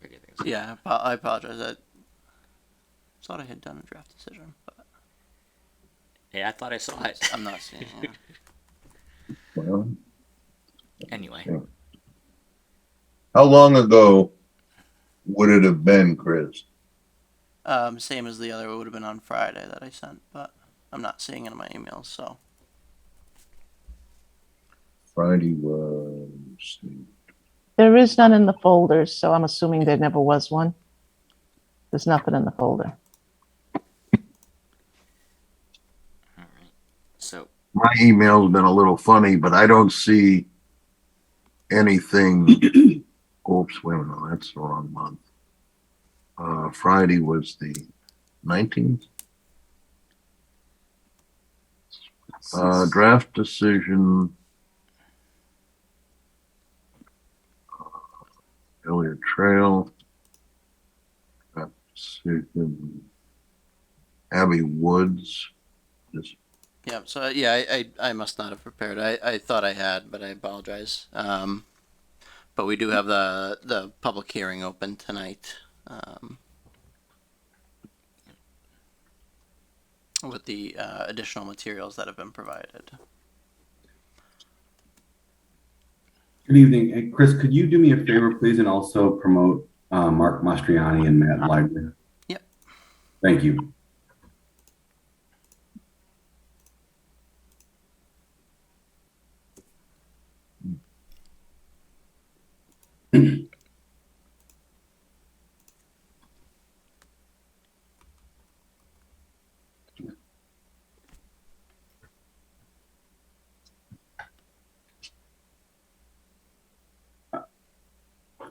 figure things out. Yeah, I apologize. I thought I had done a draft decision, but Yeah, I thought I saw it. I'm not seeing it. Well, Anyway, how long ago would it have been, Chris? Same as the other. It would have been on Friday that I sent, but I'm not seeing it in my emails. So Friday was There is none in the folders, so I'm assuming there never was one. There's nothing in the folder. all right. So my email's been a little funny, but I don't see anything. Oops, wait a minute, that's the wrong month. Friday was the 19th. Draft decision. Elliott Trail. Draft decision. Abbey Woods. Just Yeah, so yeah, I must not have prepared. I thought I had, but I apologize. But we do have the public hearing open tonight. With the additional materials that have been provided. Good evening. Hey, Chris, could you do me a favor, please, and also promote Mark Mastriani and Matt Leibler? Yep. Thank you.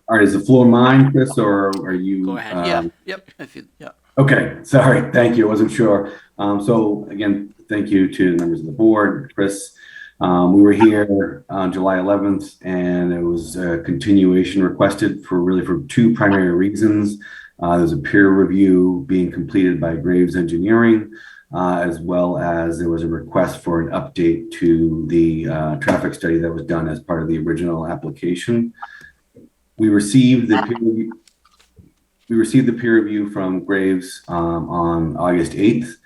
All right, is the floor mine, Chris, or are you? Go ahead. Yeah. Yep. If you. Yeah. Okay, sorry. Thank you. I wasn't sure. So again, thank you to the members of the board, Chris. We were here on July 11th, and it was a continuation requested for two primary reasons. There's a peer review being completed by Graves Engineering, as well as there was a request for an update to the traffic study that was done as part of the original application. We received the peer review from Graves on August 8th.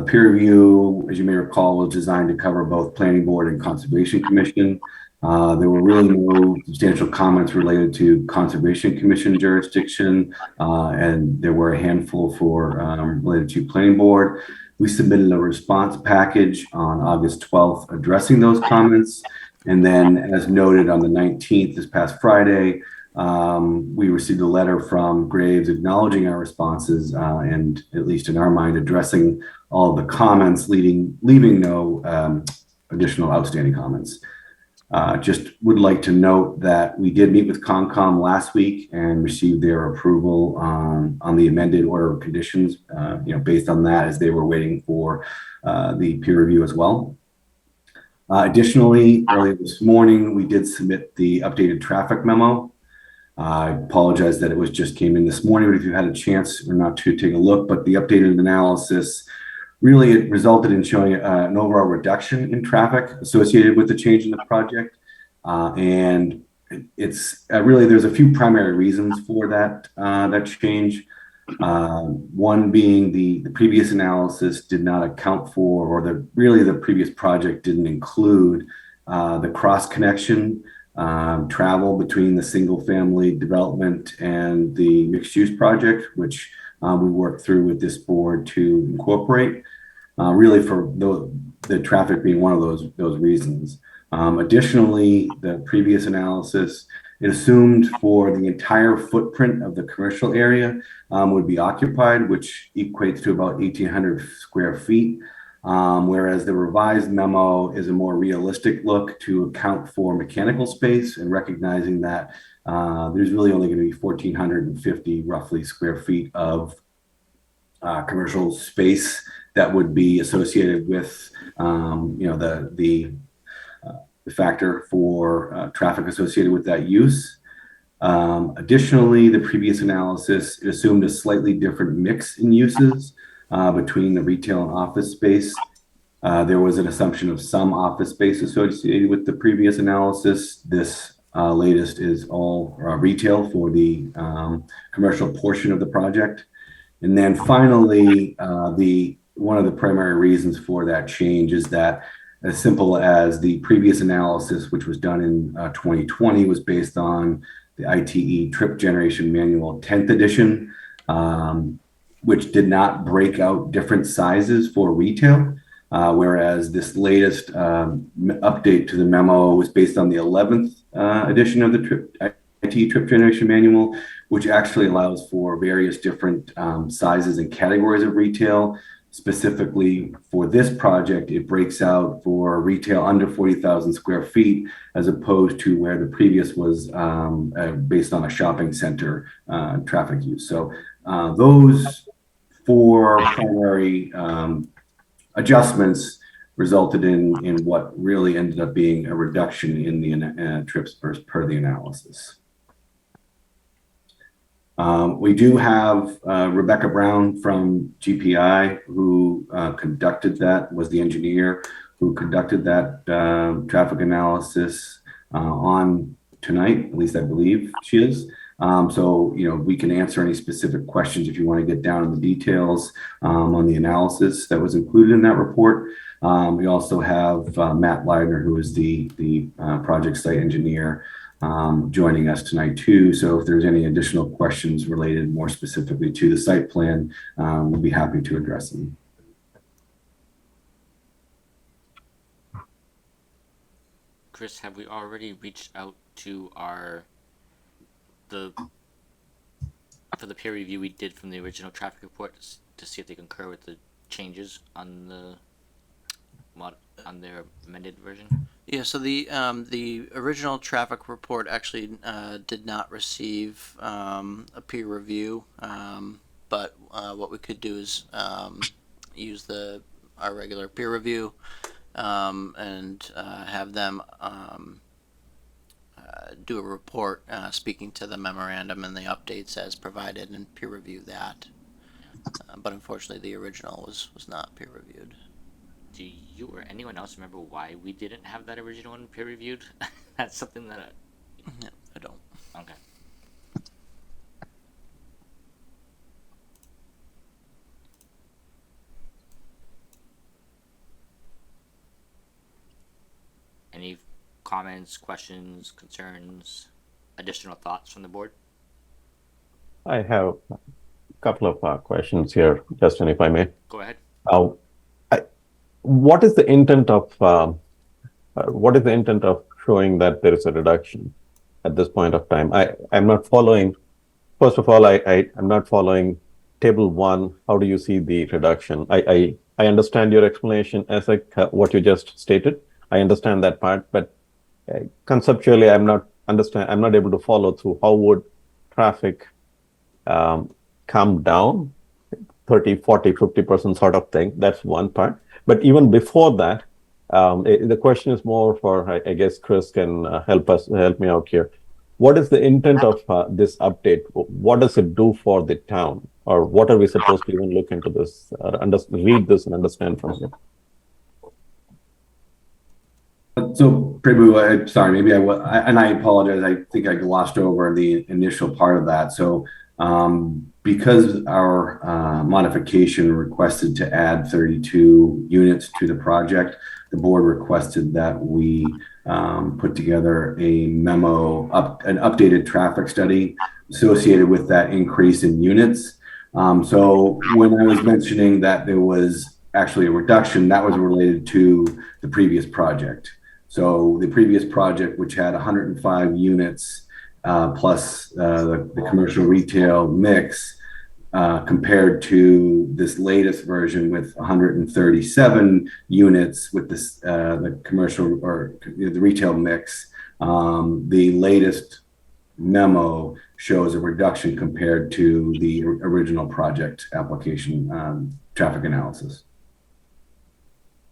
Peer review, as you may recall, was designed to cover both Planning Board and Conservation Commission. There were really no substantial comments related to Conservation Commission jurisdiction, and there were a handful for related to Planning Board. We submitted a response package on August 12th addressing those comments. And then, as noted on the 19th, this past Friday, we received a letter from Graves acknowledging our responses and, at least in our mind, addressing all of the comments, leaving no additional outstanding comments. Just would like to note that we did meet with Concom last week and received their approval on the amended order of conditions, based on that, as they were waiting for the peer review as well. Additionally, earlier this morning, we did submit the updated traffic memo. I apologize that it just came in this morning, but if you had a chance or not to take a look, but the updated analysis really it resulted in showing an overall reduction in traffic associated with the change in the project. And it's really, there's a few primary reasons for that change. One being the previous analysis did not account for, or the previous project didn't include the cross connection travel between the single family development and the mixed use project, which we worked through with this board to incorporate, really for the traffic being one of those reasons. Additionally, the previous analysis, it assumed for the entire footprint of the commercial area would be occupied, which equates to about 1,800 square feet. Whereas the revised memo is a more realistic look to account for mechanical space and recognizing that there's really only going to be 1,450 roughly square feet of commercial space that would be associated with the factor for traffic associated with that use. Additionally, the previous analysis assumed a slightly different mix in uses between the retail and office space. There was an assumption of some office space associated with the previous analysis. This latest is all retail for the commercial portion of the project. And then finally, one of the primary reasons for that change is that, as simple as the previous analysis, which was done in 2020, was based on the ITE Trip Generation Manual 10th edition, which did not break out different sizes for retail, whereas this latest update to the memo was based on the 11th edition of the ITE Trip Generation Manual, which actually allows for various different sizes and categories of retail. Specifically for this project, it breaks out for retail under 40,000 square feet, as opposed to where the previous was based on a shopping center traffic use. So those four primary adjustments resulted in what really ended up being a reduction in the trips per the analysis. We do have Rebecca Brown from GPI, who was the engineer who conducted that traffic analysis on tonight, at least I believe she is. So, we can answer any specific questions if you want to get down in the details on the analysis that was included in that report. We also have Matt Leidner, who is the project site engineer, joining us tonight too. So if there's any additional questions related more specifically to the site plan, we'll be happy to address them. Chris, have we already reached out to for the peer review we did from the original traffic report to see if they concur with the changes on their amended version? Yeah, so the original traffic report actually did not receive a peer review, but what we could do is use our regular peer review and have them do a report speaking to the memorandum and the updates as provided and peer review that. But unfortunately, the original was not peer reviewed. Do you or anyone else remember why we didn't have that original one peer reviewed? That's something that No, I don't. okay. Any comments, questions, concerns, additional thoughts from the board? I have a couple of questions here, Justin, if I may. Go ahead. What is the intent of showing that there is a reduction at this point of time? I'm not following. First of all, I'm not following table 1. How do you see the reduction? I understand your explanation as what you just stated. I understand that part, but conceptually, I'm not able to follow through. How would traffic come down 30, 40, 50% sort of thing? That's one part. But even before that, the question is more for, I guess Chris can help me out here. What is the intent of this update? What does it do for the town? Or what are we supposed to even look into this, read this and understand from here? So, Prabhu, sorry, maybe I apologize. I think I glossed over the initial part of that. So, because our modification requested to add 32 units to the project, the board requested that we put together a memo, an updated traffic study associated with that increase in units. So when I was mentioning that there was actually a reduction, that was related to the previous project. So the previous project, which had 105 units plus the commercial retail mix, compared to this latest version with 137 units with this the commercial or the retail mix, the latest memo shows a reduction compared to the original project application traffic analysis.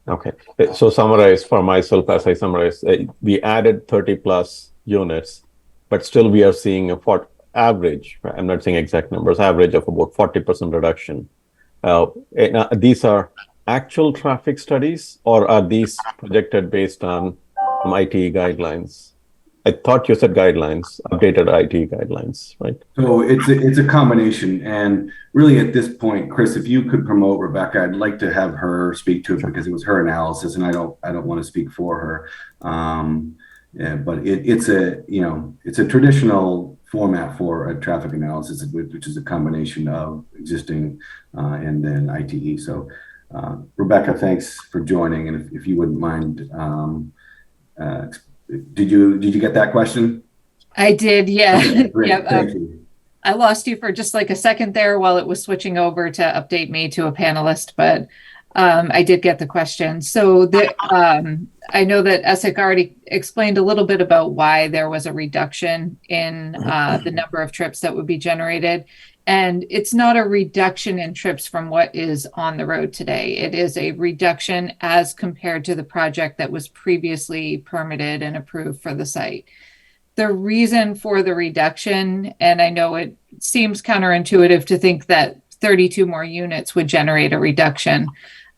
Okay, so summarize for myself as I summarize, we added 30 plus units, but still we are seeing a average, I'm not saying exact numbers, average of about 40% reduction. These are actual traffic studies, or are these projected based on ITE guidelines? I thought you said guidelines, updated ITE guidelines, right? So it's a combination, and really at this point, Chris, if you could promote Rebecca, I'd like to have her speak to it because it was her analysis, and I don't want to speak for her. Yeah, but it's a traditional format for a traffic analysis, which is a combination of existing and then ITE. So, Rebecca, thanks for joining, and if you wouldn't mind. Did you get that question? I did, yeah. Okay, great. Yep. Thank you. I lost you for just like a second there while it was switching over to update me to a panelist, but I did get the question. So I know that Essek already explained a little bit about why there was a reduction in the number of trips that would be generated. And it's not a reduction in trips from what is on the road today. It is a reduction as compared to the project that was previously permitted and approved for the site. The reason for the reduction, and I know it seems counterintuitive to think that 32 more units would generate a reduction,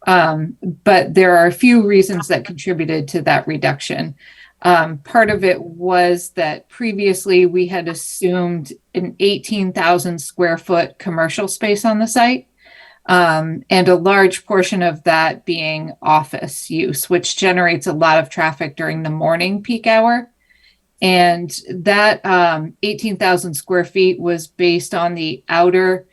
but there are a few reasons that contributed to that reduction. Part of it was that previously we had assumed an 18,000 square foot commercial space on the site, and a large portion of that being office use, which generates a lot of traffic during the morning peak hour. And that 18,000 square feet was based on the outer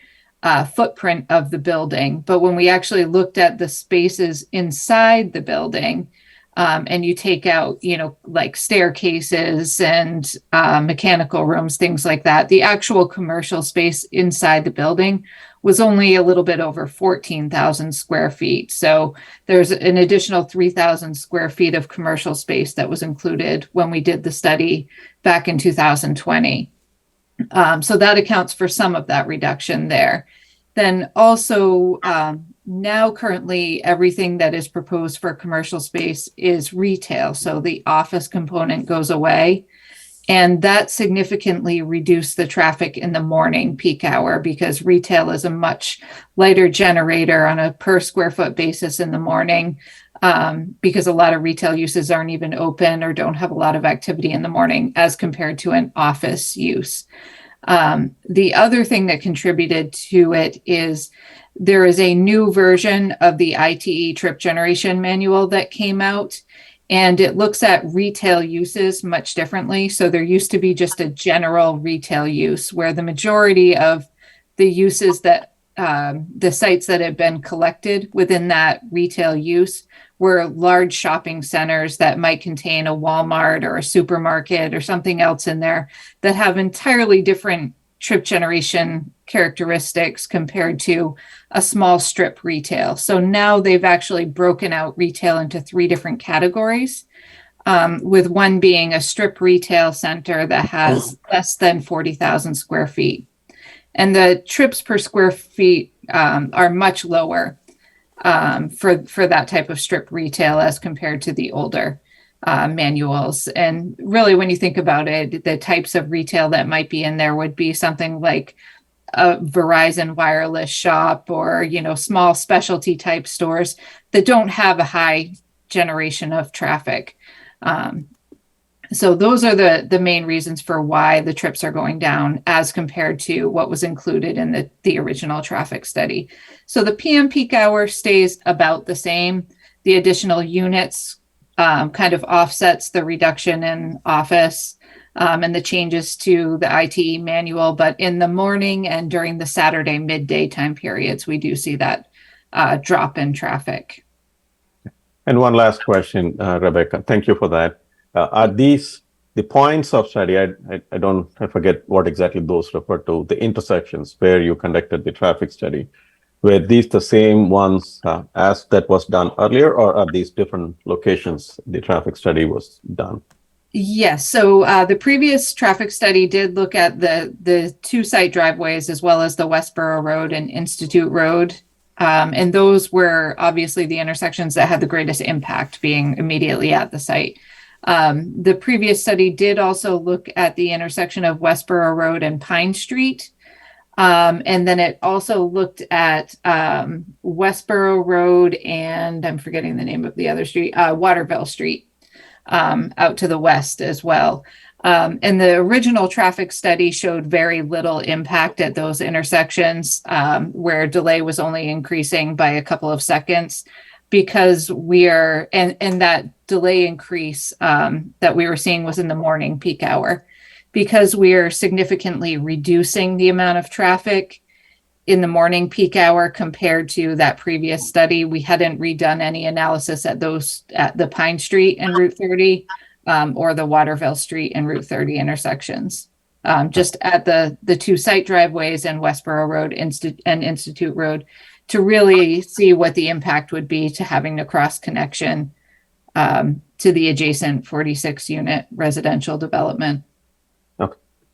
footprint of the building. But when we actually looked at the spaces inside the building, and you take out, like staircases and mechanical rooms, things like that, the actual commercial space inside the building was only a little bit over 14,000 square feet. So there's an additional 3,000 square feet of commercial space that was included when we did the study back in 2020. So that accounts for some of that reduction there. Then also, now currently everything that is proposed for commercial space is retail. So the office component goes away. And that significantly reduced the traffic in the morning peak hour because retail is a much lighter generator on a per square foot basis in the morning, because a lot of retail uses aren't even open or don't have a lot of activity in the morning as compared to an office use. The other thing that contributed to it is there is a new version of the ITE trip generation manual that came out, and it looks at retail uses much differently. So there used to be just a general retail use where the majority of the uses that the sites that had been collected within that retail use were large shopping centers that might contain a Walmart or a supermarket or something else in there that have entirely different trip generation characteristics compared to a small strip retail. So now they've actually broken out retail into 3 different categories, with one being a strip retail center that has less than 40,000 square feet. And the trips per square feet are much lower for that type of strip retail as compared to the older manuals. And really, when you think about it, the types of retail that might be in there would be something like a Verizon wireless shop or, small specialty type stores that don't have a high generation of traffic. So those are the main reasons for why the trips are going down as compared to what was included in the original traffic study. So the PM peak hour stays about the same. The additional units kind of offsets the reduction in office and the changes to the ITE manual. But in the morning and during the Saturday midday time periods, we do see that drop in traffic. And one last question, Rebecca. Thank you for that. Are these the points of study? I forget what exactly those refer to, the intersections where you conducted the traffic study. Were these the same ones as that was done earlier, or are these different locations the traffic study was done? Yes. So the previous traffic study did look at the 2 site driveways as well as the Westboro Road and Institute Road. And those were obviously the intersections that had the greatest impact, being immediately at the site. The previous study did also look at the intersection of Westboro Road and Pine Street. And then it also looked at Westboro Road and I'm forgetting the name of the other street, Waterville Street, out to the west as well. And the original traffic study showed very little impact at those intersections, where delay was only increasing by a couple of seconds, because and that delay increase that we were seeing was in the morning peak hour. Because we are significantly reducing the amount of traffic in the morning peak hour compared to that previous study, we hadn't redone any analysis at the Pine Street and Route 30 or the Waterville Street and Route 30 intersections. Just at the 2 site driveways and Westboro Road and Institute Road to really see what the impact would be to having the cross connection to the adjacent 46 unit residential development.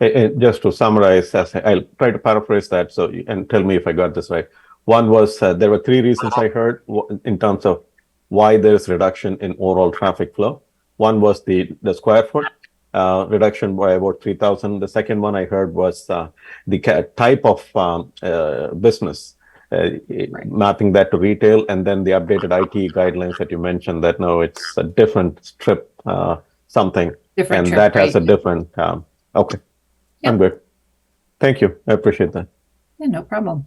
Just to summarize, I'll try to paraphrase that. So, and tell me if I got this right. One was there were three reasons I heard in terms of why there is reduction in overall traffic flow. One was the square foot reduction by about 3,000. The second one I heard was the type of business, mapping that to retail, and then the updated IT guidelines that you mentioned that no, it's a different strip something, Different and trip that has rate. a different. Okay, Yep. I'm good. Thank you. I appreciate that. Yeah, no problem.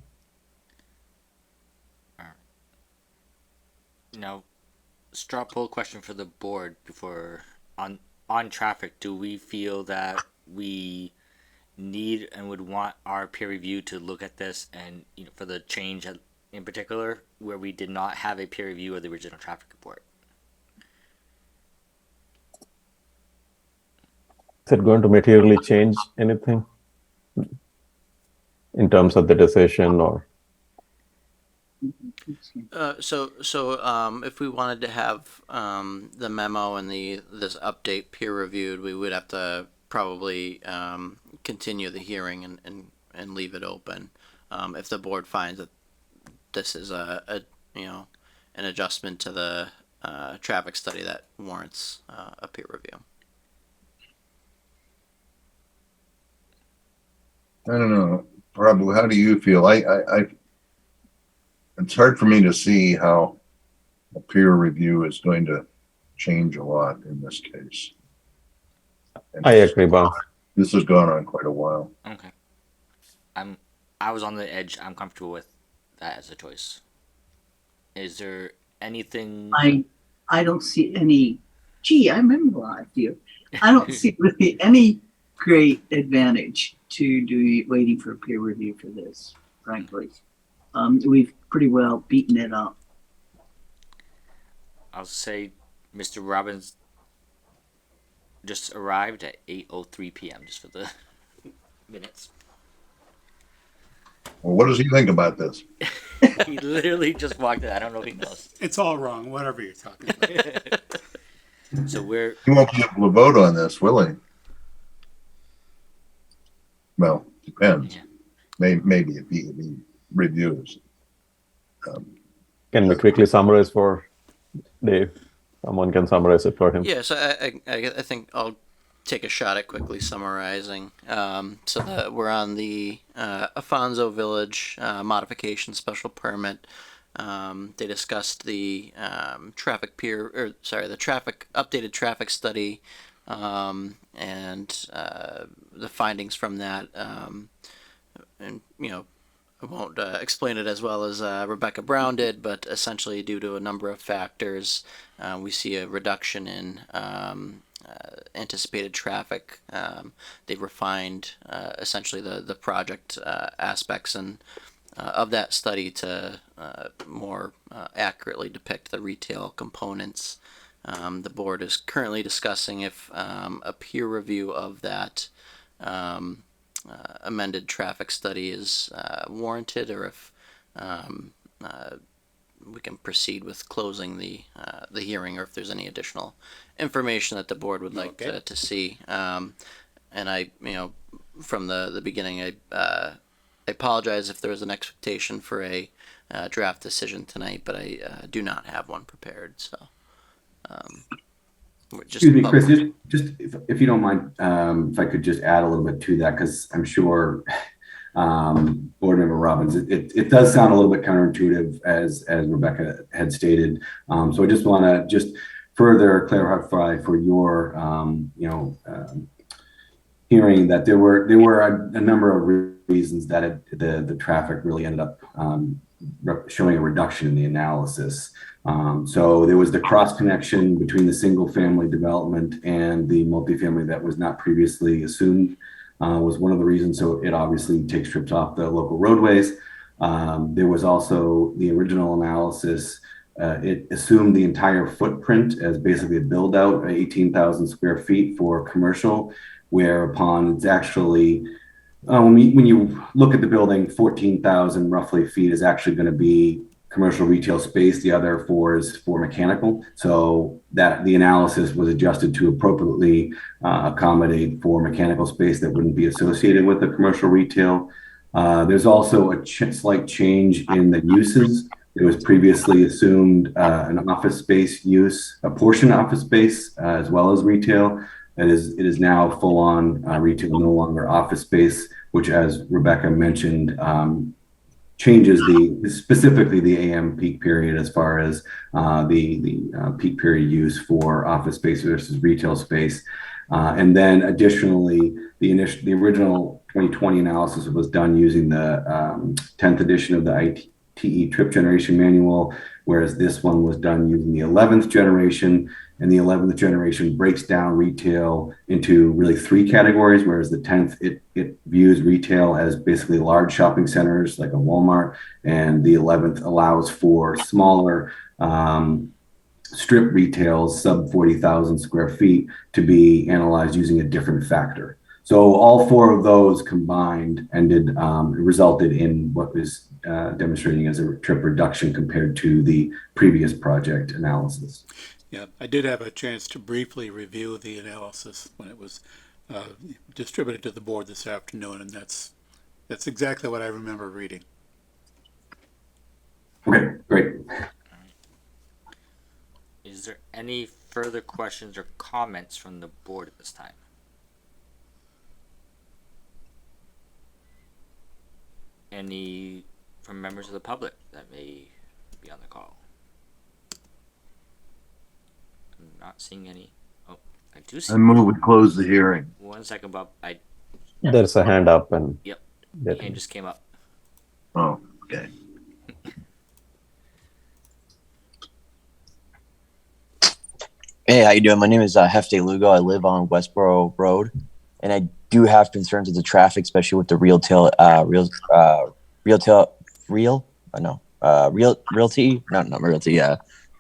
Now, straw poll question for the board before on traffic. Do we feel that we need and would want our peer review to look at this, and for the change in particular where we did not have a peer review of the original traffic report? Is it going to materially change anything in terms of the decision or? If we wanted to have the memo and this update peer reviewed, we would have to probably continue the hearing and leave it open. If the board finds that this is an adjustment to the traffic study that warrants a peer review. I don't know. Prabhu, how do you feel? It's hard for me to see how a peer review is going to change a lot in this case. And I agree, Bob. this has gone on quite a while. Okay. I was on the edge. I'm comfortable with that as a choice. Is there anything? I don't see any, gee, I remember last year. I don't see really any great advantage to waiting for a peer review for this, frankly. We've pretty well beaten it up. I'll say Mr. Robbins just arrived at 8:03 p.m. just for the minutes. Well, what does he think about this? He literally just walked in. I don't know if he knows. It's all wrong, whatever you're talking about. So we're He won't be able to vote on this, will he? Well, depends. Yeah. Maybe if he reviews. Can we quickly summarize for Dave? Someone can summarize it for him. Yeah, so I think I'll take a shot at quickly summarizing. We're on the Afonso Village modification special permit. They discussed the the traffic updated traffic study and the findings from that. I won't explain it as well as Rebecca Brown did, but essentially due to a number of factors, we see a reduction in anticipated traffic. They've refined essentially the project aspects and of that study to more accurately depict the retail components. The board is currently discussing if a peer review of that amended traffic study is warranted, or if we can proceed with closing the hearing, or if there's any additional information that the board would like to see. And I, from the beginning, I apologize if there was an expectation for a draft decision tonight, but I do not have one prepared. So, excuse me, Chris, just if you don't mind, if I could just add a little bit to that, because I'm sure Board Member Robbins, it does sound a little bit counterintuitive, as Rebecca had stated. So I just want to just further clarify for your hearing that there were a number of reasons that the traffic really ended up showing a reduction in the analysis. So there was the cross connection between the single family development and the multifamily that was not previously assumed, was one of the reasons. So it obviously takes trips off the local roadways. There was also the original analysis. It assumed the entire footprint as basically a build out, 18,000 square feet for commercial, whereupon it's actually, when you look at the building, 14,000 roughly feet is actually going to be commercial retail space. The other 4 is for mechanical. So that the analysis was adjusted to appropriately accommodate for mechanical space that wouldn't be associated with the commercial retail. There's also a slight change in the uses. It was previously assumed an office space use, a portion office space as well as retail. It is now full on retail, no longer office space, which, as Rebecca mentioned, changes specifically the AM peak period as far as the peak period use for office space versus retail space. And then additionally, the original 2020 analysis was done using the 10th edition of the ITE trip generation manual, whereas this one was done using the 11th generation. And the 11th generation breaks down retail into really 3 categories, whereas the 10th, it views retail as basically large shopping centers like a Walmart, and the 11th allows for smaller strip retails, sub 40,000 square feet, to be analyzed using a different factor. So all 4 of those combined resulted in what was demonstrating as a trip reduction compared to the previous project analysis. Yeah, I did have a chance to briefly review the analysis when it was distributed to the board this afternoon, and that's exactly what I remember reading. Okay, great. Is there any further questions or comments from the board at this time? Any from members of the public that may be on the call? I'm not seeing any. Oh, I do see. I move we close the hearing. 1 second, Bob. There's a hand up and. Yep. That- Hand just came up. Oh, okay. Hey, how you doing? My name is Hefte Lugo. I live on Westboro Road, and I do have concerns with the traffic, especially with the realty, not realty,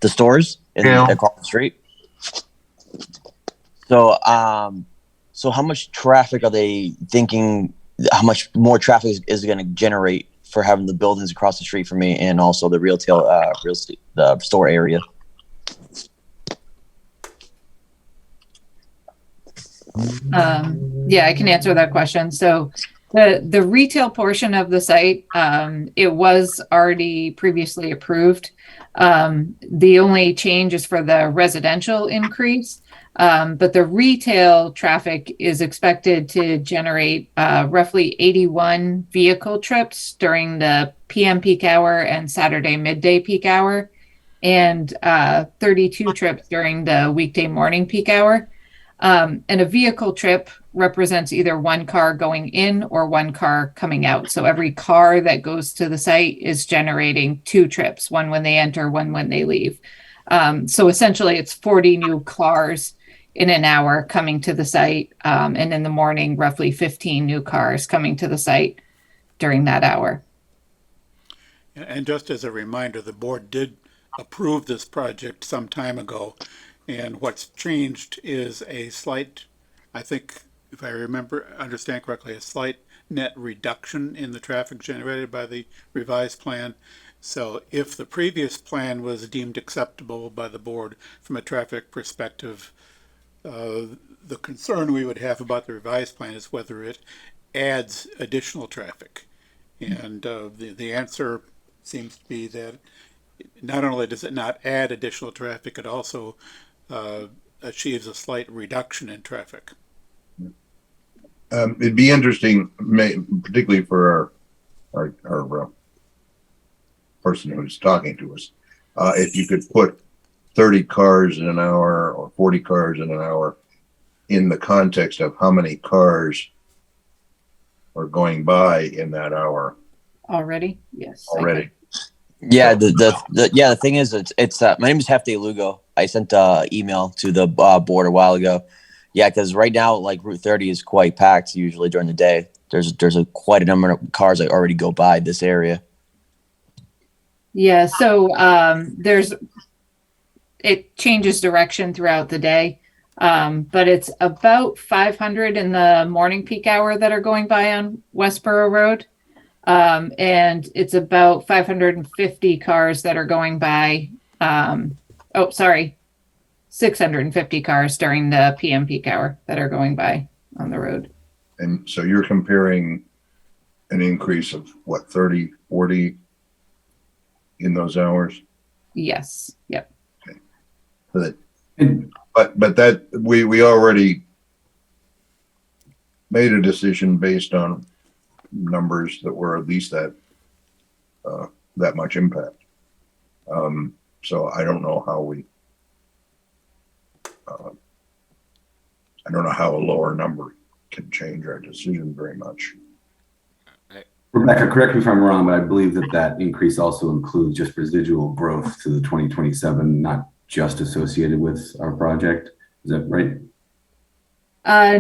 the stores across the street. So, so how much traffic are they thinking? How much more traffic is going to generate for having the buildings across the street from me, and also the retail, the store area? Yeah, I can answer that question. So the retail portion of the site, it was already previously approved. The only change is for the residential increase. But the retail traffic is expected to generate roughly 81 vehicle trips during the PM peak hour and Saturday midday peak hour, and 32 trips during the weekday morning peak hour. And a vehicle trip represents either one car going in or one car coming out. So every car that goes to the site is generating 2 trips, one when they enter, one when they leave. So essentially it's 40 new cars in an hour coming to the site. And in the morning, roughly 15 new cars coming to the site during that hour. And just as a reminder, the board did approve this project some time ago. And what's changed is a slight, I think, if I understand correctly, a slight net reduction in the traffic generated by the revised plan. So if the previous plan was deemed acceptable by the board from a traffic perspective, the concern we would have about the revised plan is whether it adds additional traffic. And the answer seems to be that not only does it not add additional traffic, it also achieves a slight reduction in traffic. It'd be interesting, particularly for our person who's talking to us, if you could put 30 cars in an hour or 40 cars in an hour in the context of how many cars are going by in that hour Already? Yes. already. Yeah, the thing is, it's my name is Hefte Lugo. I sent an email to the board a while ago. Yeah, because right now, like Route 30 is quite packed usually during the day. There's quite a number of cars that already go by this area. Yeah, so it changes direction throughout the day. But it's about 500 in the morning peak hour that are going by on Westboro Road. And it's about 550 cars that are going by. 650 cars during the PM peak hour that are going by on the road. And so you're comparing an increase of what, 30, 40 in those hours? Yes. Yep. But that we already made a decision based on numbers that were at least that much impact. So I don't know how I don't know how a lower number can change our decision very much. Rebecca, correct me if I'm wrong, but I believe that increase also includes just residual growth to the 2027, not just associated with our project. Is that right?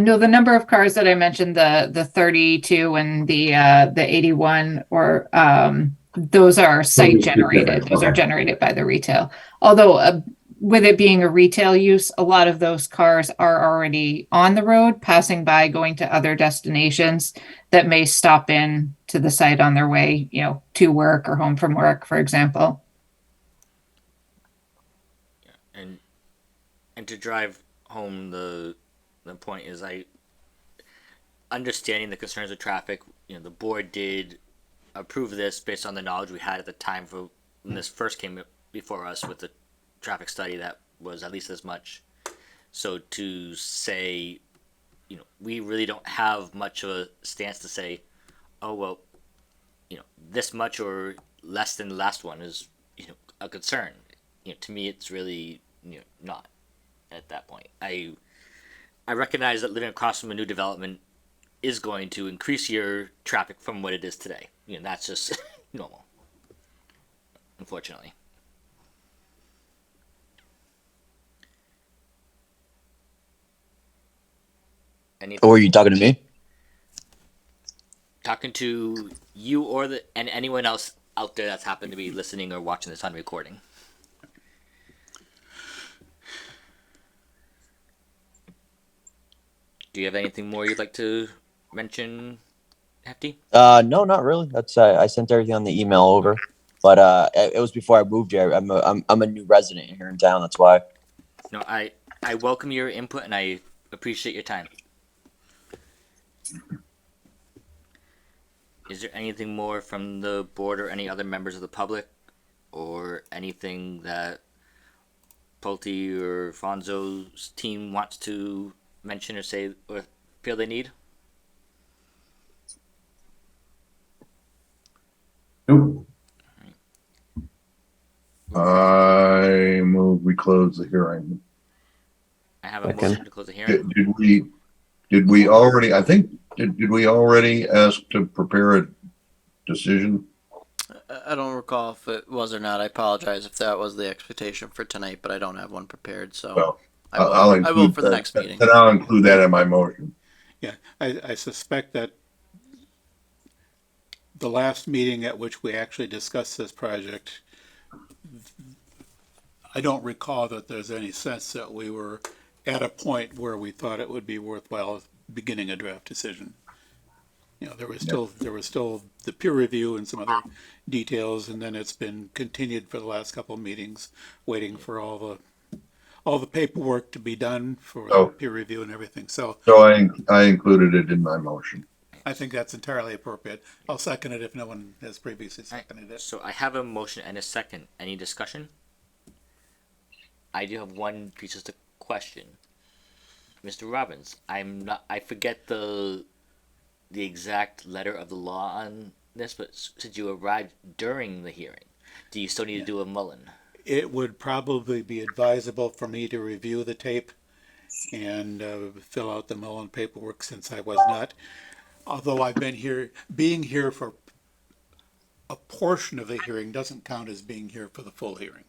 No, the number of cars that I mentioned, the 32 and the 81, or those are site generated. Those are generated by the retail. Although with it being a retail use, a lot of those cars are already on the road, passing by, going to other destinations that may stop in to the site on their way, to work or home from work, for example. And to drive home the point is, I understanding the concerns of traffic. The board did approve this based on the knowledge we had at the time for when this first came before us with the traffic study that was at least as much. So to say, we really don't have much of a stance to say, oh well, this much or less than the last one is a concern. To me, it's really not at that point. I recognize that living across from a new development is going to increase your traffic from what it is today. That's just normal, unfortunately. Anything? Or are you talking to me? Talking to you and anyone else out there that's happened to be listening or watching this on recording. Do you have anything more you'd like to mention, Hefty? No, not really. That's I sent everything on the email over, but it was before I moved here. I'm a new resident here in town. That's why. No, I welcome your input and I appreciate your time. Is there anything more from the board or any other members of the public, or anything that Pulte or Fonzo's team wants to mention or say or feel they need? Nope. I move we close the hearing. I have a motion to close the hearing. Did we already, I think, did we already ask to prepare a decision? I don't recall if it was or not. I apologize if that was the expectation for tonight, but I don't have one prepared. So Well, I will for the next meeting. And I'll include that in my motion. Yeah, I suspect that the last meeting at which we actually discussed this project, I don't recall that there's any sense that we were at a point where we thought it would be worthwhile beginning a draft decision. There was still the peer review and some other details, and then it's been continued for the last couple of meetings, waiting for all the paperwork to be done for the peer review and everything. So I included it in my motion. I think that's entirely appropriate. I'll second it if no one has previously seconded it. So I have a motion and a second. Any discussion? I do have one piece of the question. Mr. Robbins, I forget the exact letter of the law on this, but since you arrived during the hearing, do you still need to do a Mullen? It would probably be advisable for me to review the tape and fill out the Mullen paperwork, since I was not. Although I've been here, being here for a portion of the hearing doesn't count as being here for the full hearing.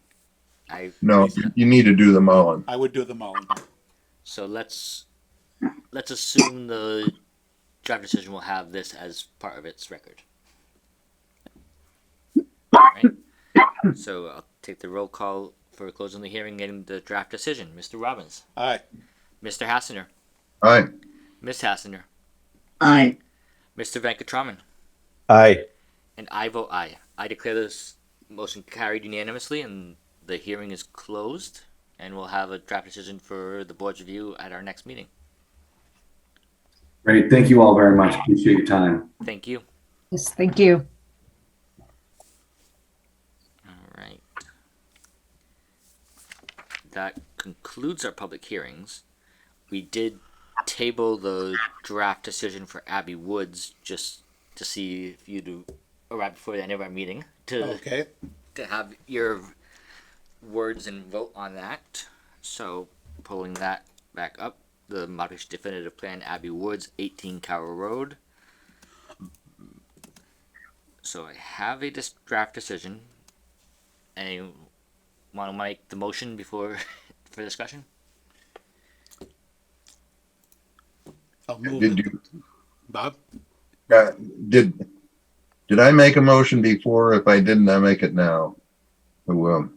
No, you need to do the Mullen. I would do the Mullen. So let's assume the draft decision will have this as part of its record. Right? So I'll take the roll call for closing the hearing and the draft decision. Mr. Robbins. Aye. Mr. Hassner. Aye. Ms. Hassner. Aye. Mr. Venkatraman. Aye. And I vote aye. I declare this motion carried unanimously, and the hearing is closed, and we'll have a draft decision for the board's review at our next meeting. Great. Thank you all very much. Appreciate your time. Thank you. Yes, thank you. All right. That concludes our public hearings. We did table the draft decision for Abbey Woods just to see if you'd arrive before the end of our meeting to have your words and vote on that. So pulling that back up, the modification definitive plan, Abbey Woods, 18 Carroll Road. So I have a draft decision. Anyone want to make the motion before for discussion? I'll move Did it. you, Bob? did I make a motion before? If I didn't, I make it now. Who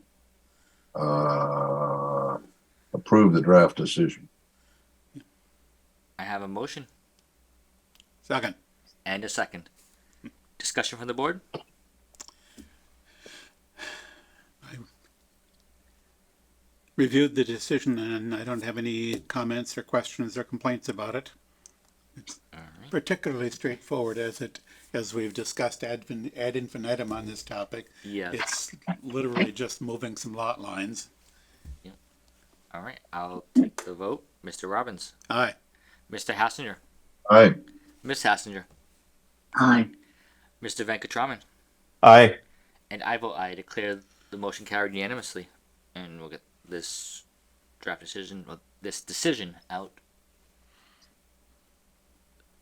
approve the draft decision? I have a motion Second. and a second. Discussion from the board? Reviewed the decision and I don't have any comments or questions or complaints about it. It's particularly straightforward as we've discussed ad infinitum on this topic. Yeah. It's literally just moving some lot lines. All right, I'll take the vote. Mr. Robbins, Aye. Mr. Hassinger, Aye. Miss Hassinger, Aye. Mr. Venkatraman, Aye. and I vote aye. Declare the motion carried unanimously, and we'll get this draft decision, well, this decision out.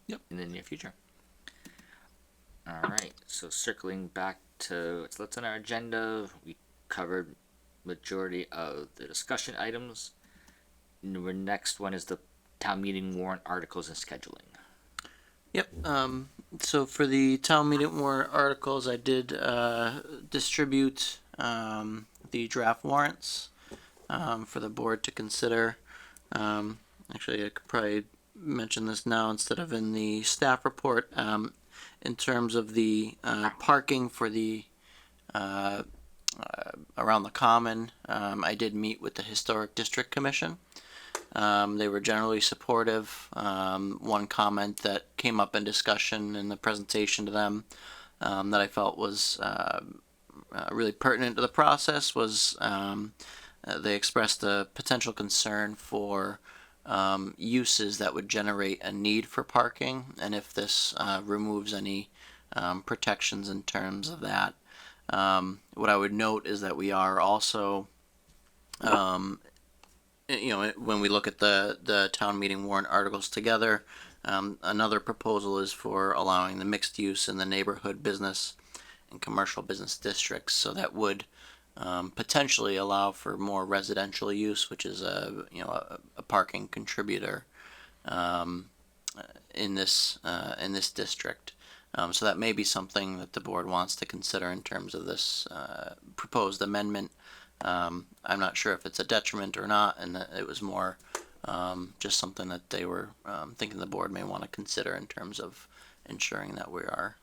Yep. In the near future. All right. So circling back to what's on our agenda, we covered majority of the discussion items. And our next one is the town meeting warrant articles and scheduling. Yep. So for the town meeting warrant articles, I did distribute the draft warrants for the board to consider. Actually, I could probably mention this now instead of in the staff report. In terms of the parking for the around the common, I did meet with the Historic District Commission. They were generally supportive. One comment that came up in discussion in the presentation to them that I felt was really pertinent to the process was they expressed a potential concern for uses that would generate a need for parking, and if this removes any protections in terms of that. What I would note is that we are also, when we look at the town meeting warrant articles together, another proposal is for allowing the mixed use in the neighborhood business and commercial business districts. So that would potentially allow for more residential use, which is a parking contributor in this district. So that may be something that the board wants to consider in terms of this proposed amendment. I'm not sure if it's a detriment or not, and that it was more just something that they were thinking the board may want to consider in terms of ensuring that we are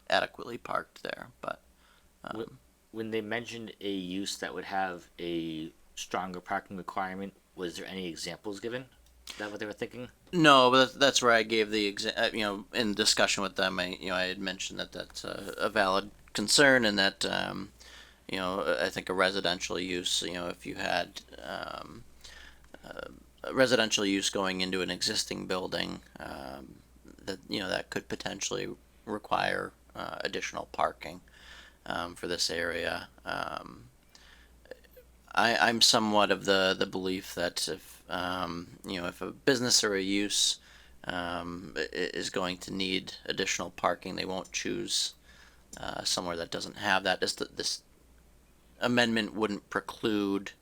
adequately parked there. But when they mentioned a use that would have a stronger parking requirement, was there any examples given? Is that what they were thinking? No, but that's where I gave the in discussion with them, I had mentioned that that's a valid concern, and that I think a residential use, if you had a residential use going into an existing building, that could potentially require additional parking for this area. I'm somewhat of the belief that if if a business or a use is going to need additional parking, they won't choose somewhere that doesn't have that. This amendment wouldn't preclude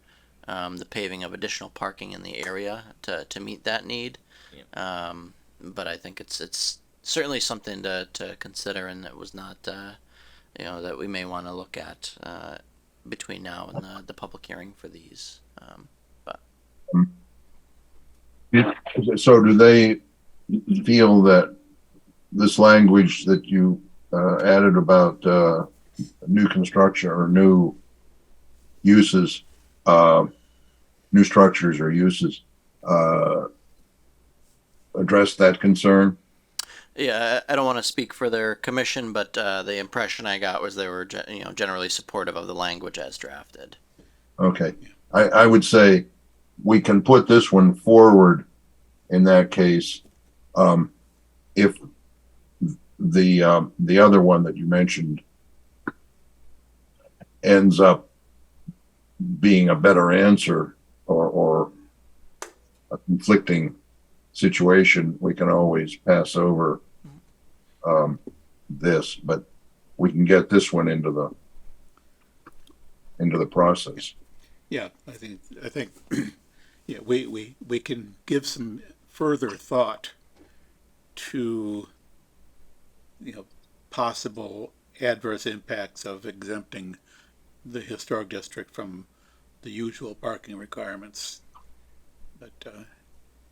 the paving of additional parking in the area to meet that need. Yeah. But I think it's certainly something to consider, and that was not that we may want to look at between now and the public hearing for these. So do they feel that this language that you added about new construction or new uses, new structures or uses, address that concern? Yeah, I don't want to speak for their commission, but the impression I got was they were, generally supportive of the language as drafted. Okay. I would say we can put this one forward in that case. If the other one that you mentioned ends up being a better answer or a conflicting situation, we can always pass over this, but we can get this one into the process. Yeah, I think, yeah, we can give some further thought to, possible adverse impacts of exempting the historic district from the usual parking requirements. But,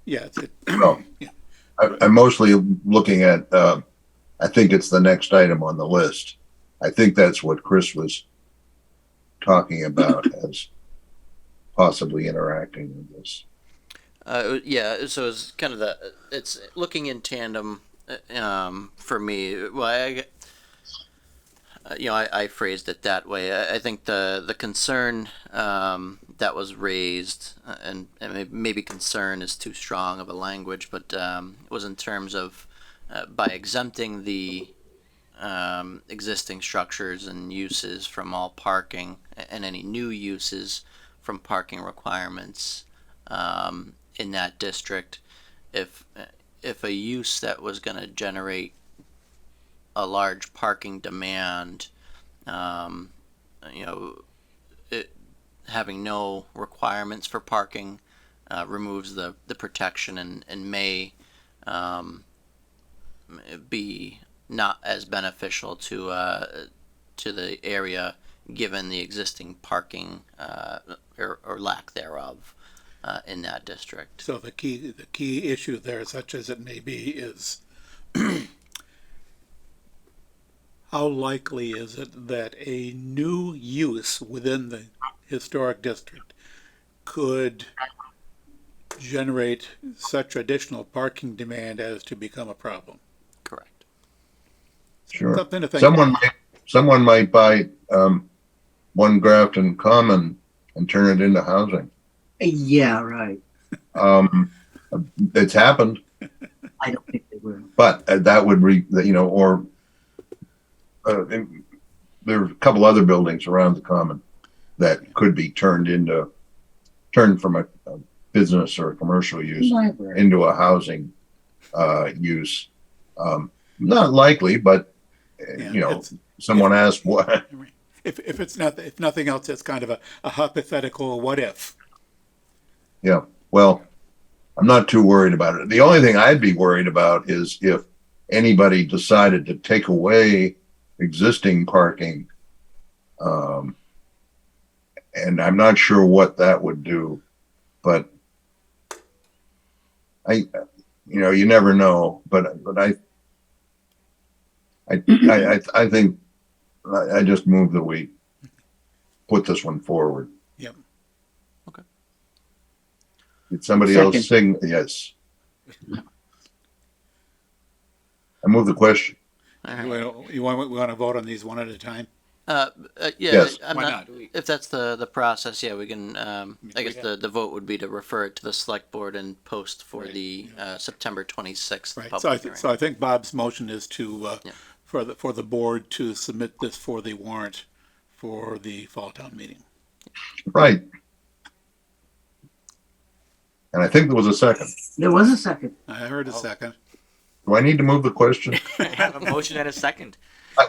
yeah, Well, yeah. I'm mostly looking at, I think it's the next item on the list. I think that's what Chris was talking about as possibly interacting with this. Yeah, so it's kind of it's looking in tandem for me. Well, I phrased it that way. I think the concern that was raised, and maybe concern is too strong of a language, but was in terms of by exempting the existing structures and uses from all parking and any new uses from parking requirements in that district, if a use that was going to generate a large parking demand, having no requirements for parking removes the protection and may be not as beneficial to the area given the existing parking or lack thereof in that district. So the key issue there, such as it may be, is how likely is it that a new use within the historic district could generate such additional parking demand as to become a problem? Correct. Sure. Something to think Someone might buy one Grafton Common and turn it into housing. Yeah, right. It's happened, I don't think they will. but that would or there are a couple other buildings around the common that could be turned from a business or a commercial use Library. into a housing use. Not likely, but someone asked what. If nothing else, it's kind of a hypothetical what if. Yeah, well, I'm not too worried about it. The only thing I'd be worried about is if anybody decided to take away existing parking. And I'm not sure what that would do, but you never know. But I think I just move that we put this one forward. Yep. Okay. Did somebody else sing? Yes. I move the question. All right. We want to vote on these one at a time? Yeah, Yes. I'm Why not, not? if that's the process, yeah, we can, I guess the vote would be to refer it to the select board and post for the September 26th Right. public hearing. So I think Bob's motion is to Yeah. for the board to submit this for the warrant for the fall town meeting. Right. And I think there was a second. There was a second. I heard a second. Do I need to move the question? I have a motion and a second.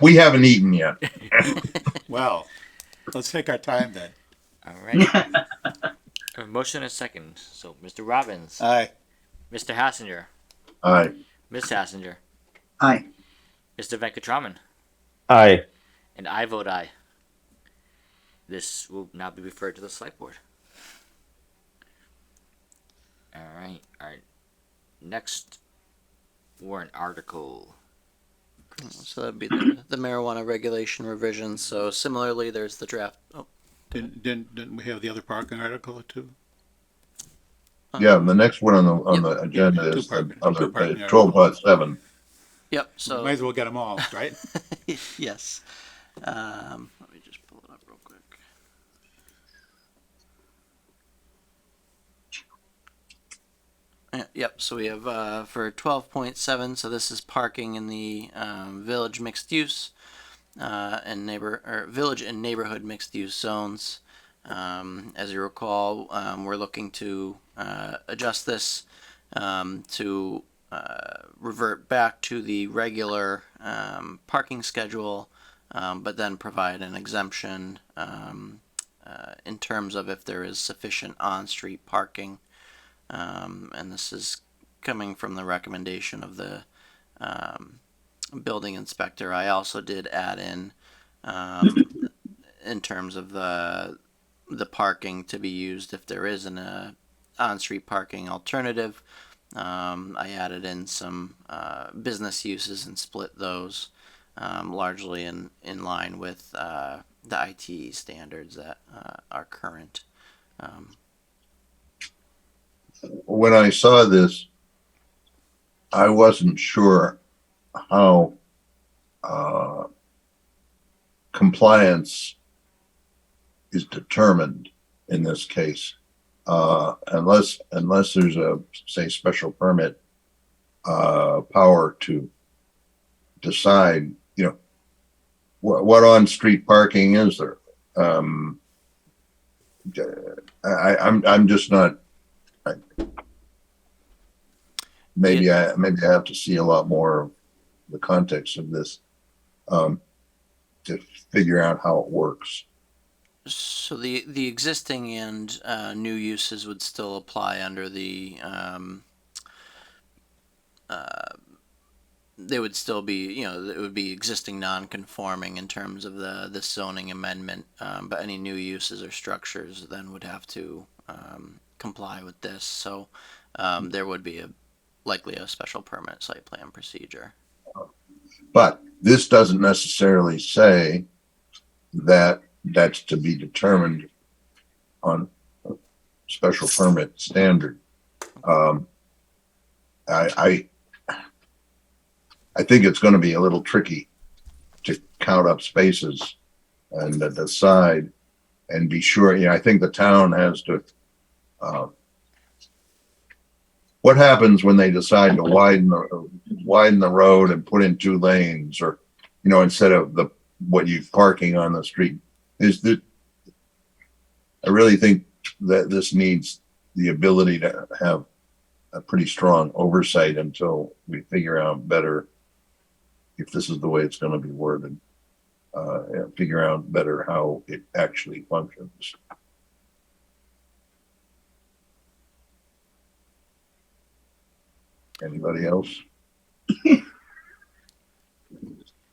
We haven't eaten yet. Well, let's take our time then. All right. A motion and a second. So, Mr. Robbins, Aye. Mr. Hassinger, Aye. Ms. Hassinger, Aye. Mr. Venkatraman, Aye. and I vote aye. This will now be referred to the select board. All right. Our next warrant article So that'd be the marijuana regulation revisions. So similarly, there's the draft. Oh, Didn't we have the other parking article too? Yeah, the next one on Yep. the agenda Two is the parking- other, two parking 12.7. yep. So Might as well get them all, right? yes. Let me just pull it up real quick. Yep. So we have for 12.7. So this is parking in the village mixed use and village and neighborhood mixed use zones. As you recall, we're looking to adjust this to revert back to the regular parking schedule, but then provide an exemption in terms of if there is sufficient on-street parking. And this is coming from the recommendation of the building inspector. I also did add in terms of the parking to be used if there is an on-street parking alternative. I added in some business uses and split those largely in line with the ITE standards that are current. When I saw this, I wasn't sure how compliance is determined in this case, unless there's a, say, special permit power to decide, you know, what on-street parking is there. I'm just not. Maybe I have to see a lot more of the context of this to figure out how it works. So the existing and new uses would still apply under the they would still be, you know, it would be existing non-conforming in terms of the zoning amendment, but any new uses or structures then would have to comply with this. So there would be likely a special permit site plan procedure. But this doesn't necessarily say that that's to be determined on a special permit standard. I think it's going to be a little tricky to count up spaces and decide and be sure. You know, I think the town has to. What happens when they decide to widen the road and put in 2 lanes, or, you know, instead of what you parking on the street? I really think that this needs the ability to have a pretty strong oversight until we figure out better if this is the way it's going to be worded, and figure out better how it actually functions. Anybody else?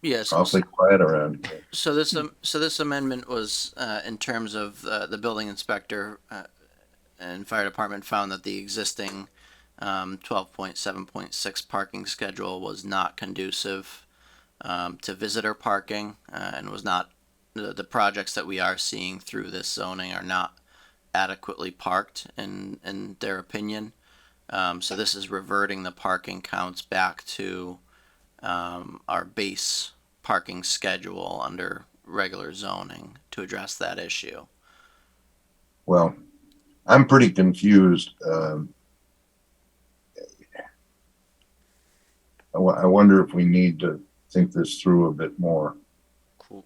Yes. Awfully quiet around here. So this amendment was in terms of the building inspector and fire department found that the existing 12.7.6 parking schedule was not conducive to visitor parking and was not the projects that we are seeing through this zoning are not adequately parked in their opinion. So this is reverting the parking counts back to our base parking schedule under regular zoning to address that issue. Well, I'm pretty confused. I wonder if we need to think this through a bit more. Cool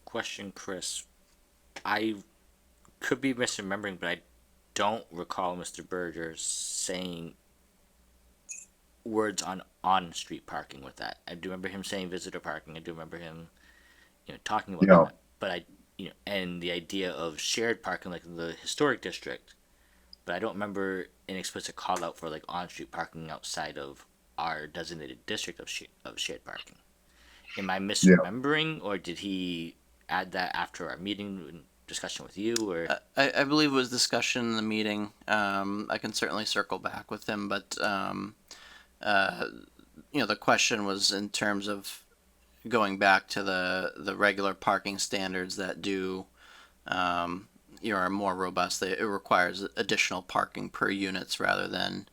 question, Chris. I could be misremembering, but I don't recall Mr. Berger saying words on street parking with that. I do remember him saying visitor parking. I do remember him, you know, talking about that. But I, you know, and the idea of shared parking like in the historic district. But I don't remember an explicit call out for like on street parking outside of our designated district of shared parking. Am I misremembering, or did he add that after our meeting and discussion with you? Or I believe it was discussion in the meeting. I can certainly circle back with him, but you know, the question was in terms of going back to the regular parking standards that do, are more robust. It requires additional parking per units rather than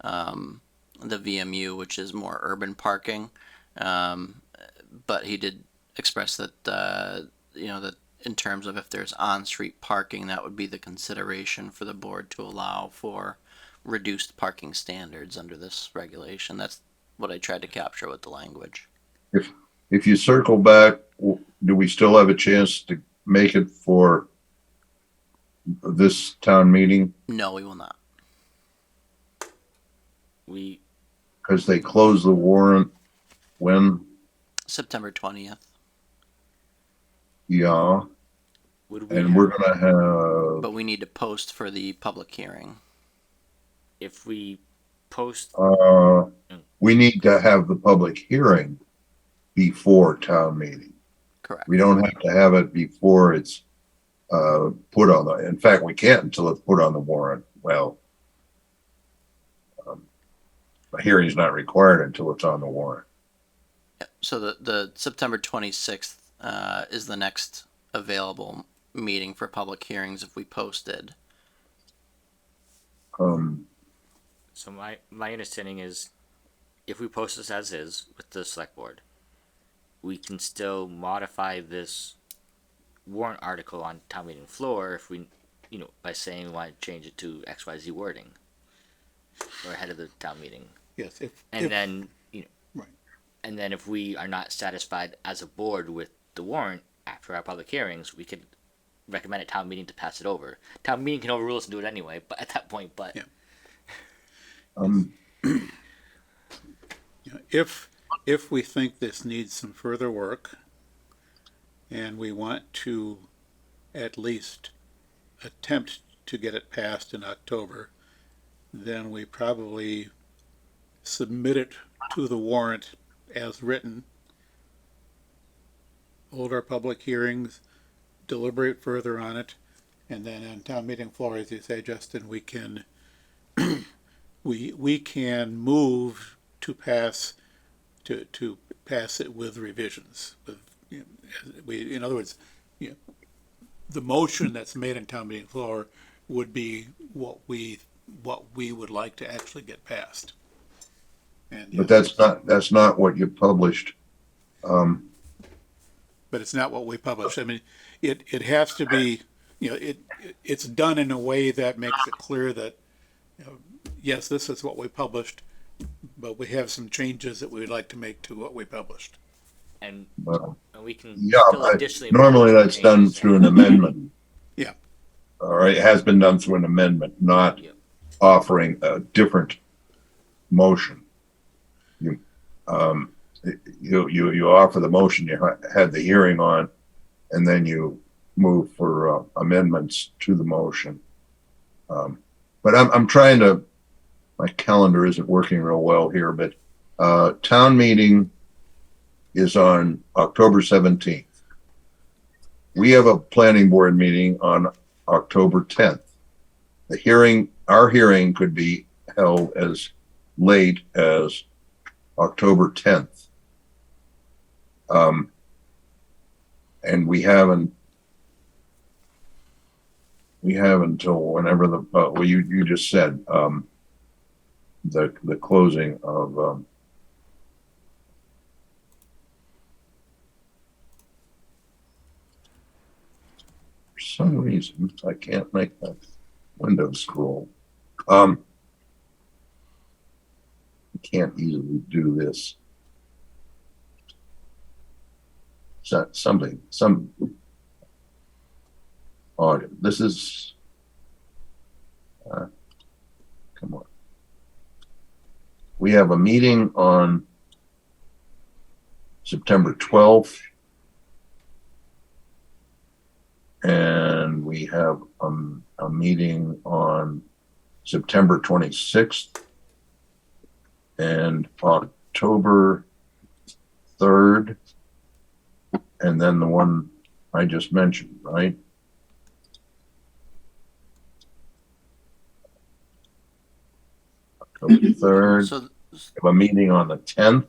the VMU, which is more urban parking. But he did express that that in terms of if there's on-street parking, that would be the consideration for the board to allow for reduced parking standards under this regulation. That's what I tried to capture with the language. If you circle back, do we still have a chance to make it for this town meeting? No, we will not. Because they close the warrant when? September 20th. Yeah. And we're gonna have. But we need to post for the public hearing. If we post, We need to have the public hearing before town meeting. Correct. We don't have to have it before it's put on the. In fact, we can't until it's put on the warrant. Well, a hearing is not required until it's on the warrant. So the September 26th is the next available meeting for public hearings if we posted. So my understanding is, if we post this as is with the select board, we can still modify this warrant article on town meeting floor if we, by saying we want to change it to XYZ wording, or ahead of the town meeting. Yes, Then, right. and then if we are not satisfied as a board with the warrant after our public hearings, we could recommend at town meeting to pass it over. Town meeting can overrule us and do it anyway, but at that point, Yeah. If we think this needs some further work and we want to at least attempt to get it passed in October, then we probably submit it to the warrant as written, hold our public hearings, deliberate further on it, and then on town meeting floor, as you say, Justin, we can we can move to pass it with revisions. In other words, the motion that's made in town meeting floor would be what we would like to actually get passed. But that's not what you published. But it's not what we publish. I mean, it has to be, it's done in a way that makes it clear that, yes, this is what we published, but we have some changes that we would like to make to what we published. and we can Yeah, still additionally normally make that's done changes. through an amendment. Yeah. All right, it has been done through an amendment, not offering a different motion. You offer the motion you had the hearing on, and then you move for amendments to the motion. But I'm trying to. My calendar isn't working real well here, but town meeting is on October 17th. We have a planning board meeting on October 10th. Our hearing could be held as late as October 10th. And we have until whenever you just said, the closing of, for some reason, I can't make that window scroll. I can't easily do this. This is, come on. We have a meeting on September 12th. And we have a meeting on September 26th and October 3rd. And then the one I just mentioned, right? October 3rd. So We have a meeting on the 10th.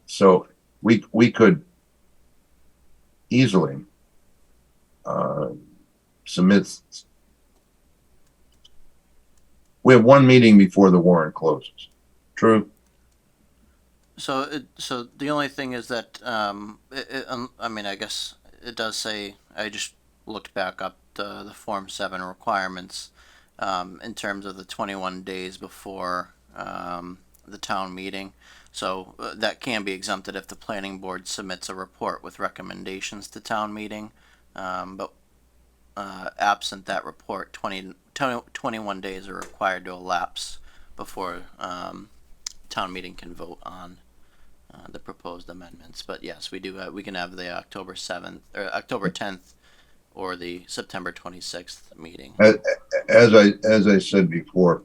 So we could easily submit. We have one meeting before the warrant closes. True. So the only thing is that, I mean, I guess it does say, I just looked back up the Form 7 requirements, in terms of the 21 days before, the town meeting. So that can be exempted if the planning board submits a report with recommendations to town meeting. But absent that report, 21 days are required to elapse before, town meeting can vote on the proposed amendments. But yes, we do. We can have the October 7th or October 10th or the September 26th meeting. As I said before,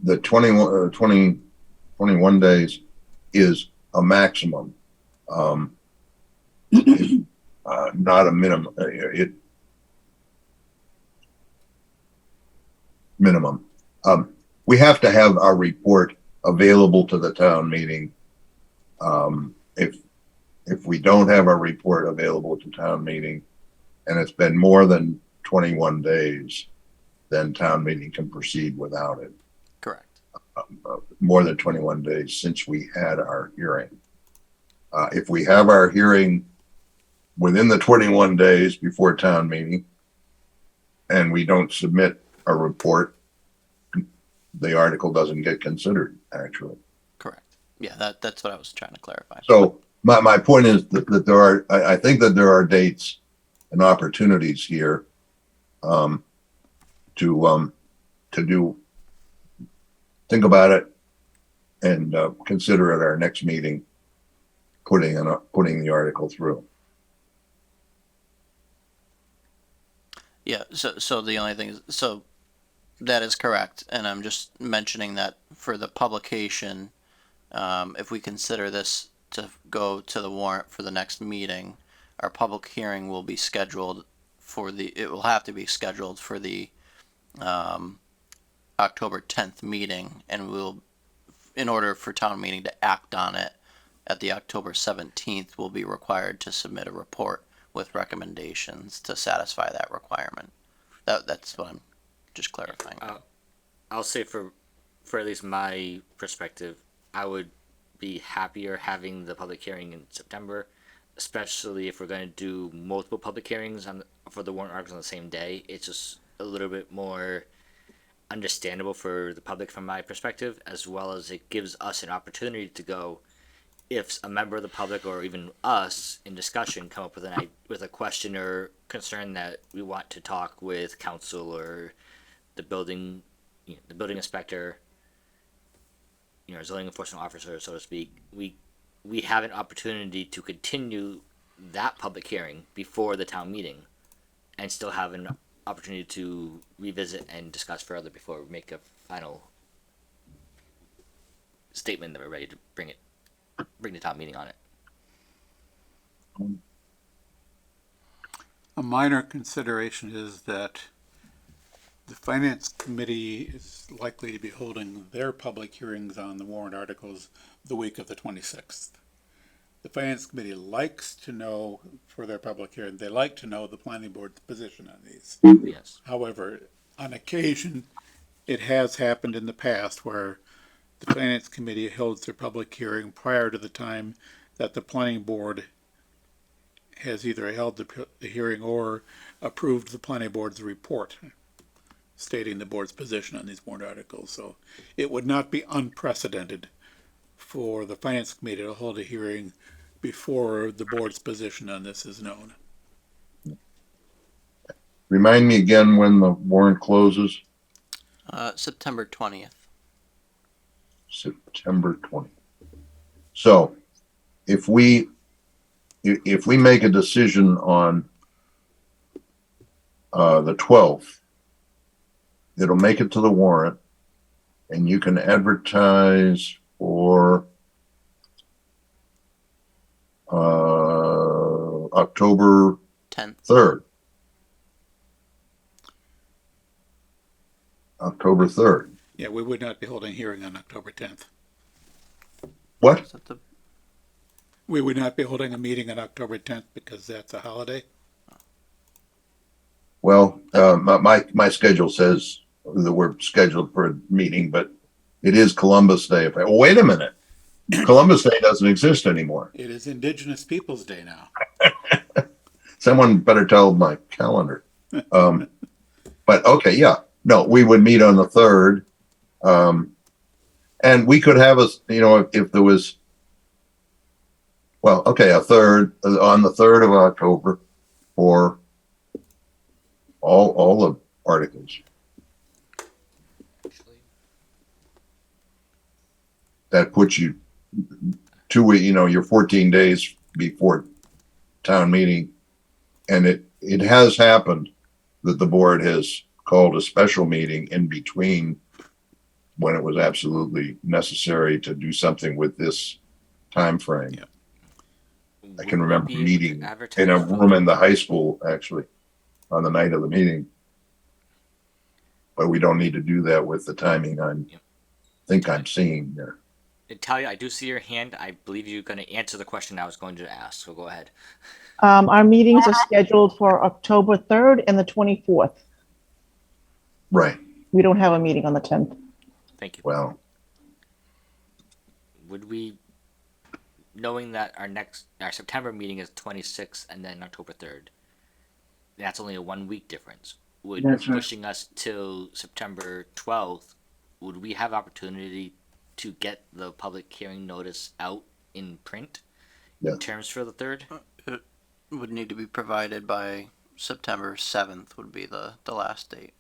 the 21 days is a maximum, not a minimum. Minimum. We have to have our report available to the town meeting. If we don't have our report available to town meeting, and it's been more than 21 days, then town meeting can proceed without it. Correct. More than 21 days since we had our hearing. If we have our hearing within the 21 days before town meeting, and we don't submit a report, the article doesn't get considered, actually. Correct. Yeah, that's what I was trying to clarify. So my point is that there are, I think that there are dates and opportunities here to think about it and consider at our next meeting putting the article through. Yeah. So the only thing is, so that is correct, and I'm just mentioning that for the publication, if we consider this to go to the warrant for the next meeting, our public hearing will be scheduled it will have to be scheduled for the October 10th meeting, and in order for town meeting to act on it at the October 17th, we'll be required to submit a report with recommendations to satisfy that requirement. That's what I'm just clarifying. I'll say for at least my perspective, I would be happier having the public hearing in September, especially if we're going to do multiple public hearings for the warrant articles on the same day. It's just a little bit more understandable for the public from my perspective, as well as it gives us an opportunity to go, if a member of the public or even us in discussion come up with a question or concern that we want to talk with council or the building inspector, zoning enforcement officer, so to speak, we have an opportunity to continue that public hearing before the town meeting and still have an opportunity to revisit and discuss further before we make a final statement that we're ready to bring the town meeting on it. A minor consideration is that the Finance Committee is likely to be holding their public hearings on the warrant articles the week of the 26th. The Finance Committee likes to know, for their public hearing, they like to know the planning board's position on these. Yes. However, on occasion, it has happened in the past where the Finance Committee holds their public hearing prior to the time that the planning board has either held the hearing or approved the planning board's report stating the board's position on these warrant articles. So it would not be unprecedented for the Finance Committee to hold a hearing before the board's position on this is known. Remind me again when the warrant closes. September 20th. September 20th. So if we make a decision on the 12th, it'll make it to the warrant, and you can advertise for October 10th. 3rd. October 3rd. Yeah, we would not be holding a hearing on October 10th. What? Is that the- We would not be holding a meeting on October 10th because that's a holiday. Well, my schedule says that we're scheduled for a meeting, but it is Columbus Day. Oh, wait a minute. Columbus Day doesn't exist anymore. It is Indigenous Peoples' Day now. Someone better tell my calendar. But okay, yeah. No, we would meet on the 3rd. And we could have if there was, well, okay, on the 3rd of October for all the articles. That puts you 2 weeks, you're 14 days before town meeting. And it has happened that the board has called a special meeting in between when it was absolutely necessary to do something with this time frame. Yeah. I can remember Would we be able to meeting advertise in a for- room in the high school, actually, on the night of the meeting. But we don't need to do that with the timing think I'm seeing there. Natalia, I do see your hand. I believe you're going to answer the question I was going to ask, so go ahead. Our meetings are scheduled for October 3rd and the 24th. Right. We don't have a meeting on the 10th. Thank you. Well, Would we, knowing that our September meeting is 26th and then October 3rd, that's only a 1 week difference. Would That's right. pushing us till September 12th, would we have opportunity to get the public hearing notice out in print Yeah. in terms for the 3rd? It would need to be provided by September 7th would be the last date.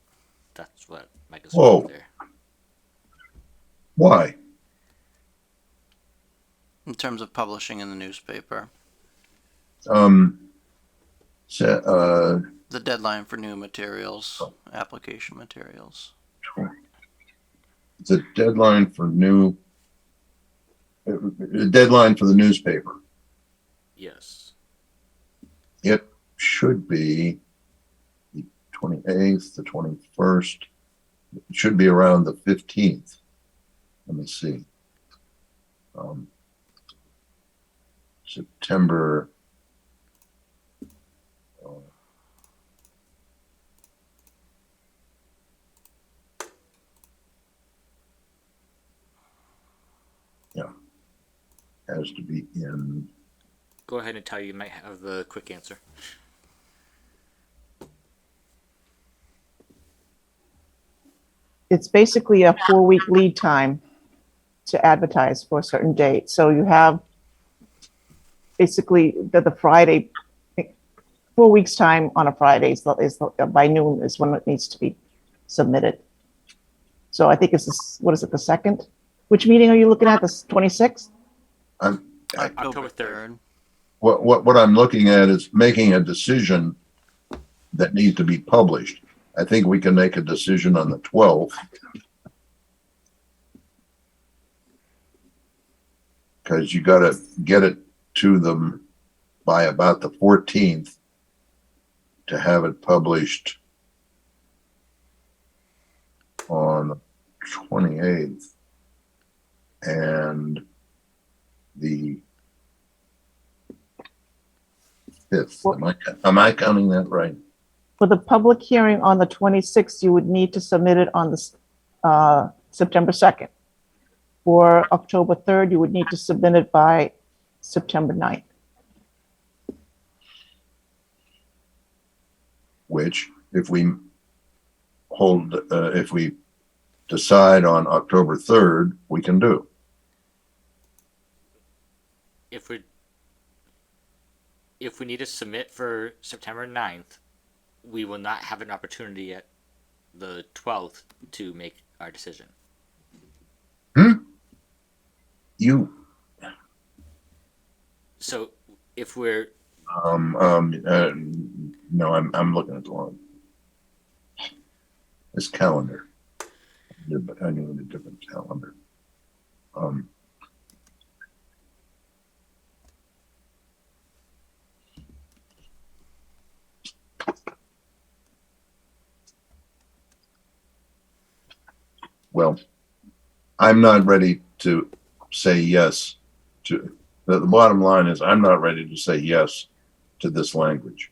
That's what my concern Whoa. is there. why? In terms of publishing in the newspaper, The the deadline for new materials, application materials. deadline for the newspaper. Yes. It should be the 28th, the 21st. It should be around the 15th. Let me see. September. Yeah. Has to be in. Go ahead and tell you might have the quick answer. It's basically a 4-week lead time to advertise for a certain date. So you have basically the Friday, 4 weeks time on a Friday is by noon is when it needs to be submitted. So I think it's this, what is it, the 2nd? Which meeting are you looking at? The 26th? October 3rd. What I'm looking at is making a decision that needs to be published. I think we can make a decision on the 12th. Because you got to get it to them by about the 14th to have it published on the 28th and the 5th. Am I counting that right? For the public hearing on the 26th, you would need to submit it on the September 2nd. For October 3rd, you would need to submit it by September 9th. Which, if we if we decide on October 3rd, we can do. If we need to submit for September 9th, we will not have an opportunity at the 12th to make our decision. So if we're no, I'm looking at the wrong. This calendar. Yeah, but I need a different calendar. Well, I'm not ready to say yes to, the bottom line is I'm not ready to say yes to this language.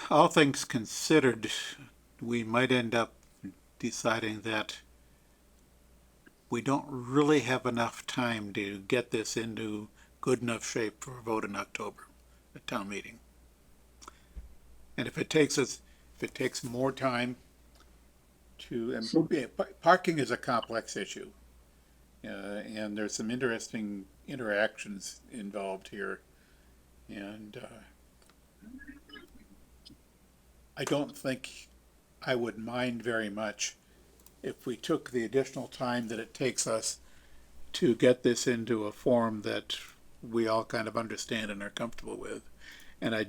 All things considered, we might end up deciding that we don't really have enough time to get this into good enough shape for a vote in October at town meeting. And if it takes more time to, parking is a complex issue. And there's some interesting interactions involved here. And I don't think I would mind very much if we took the additional time that it takes us to get this into a form that we all kind of understand and are comfortable with. And I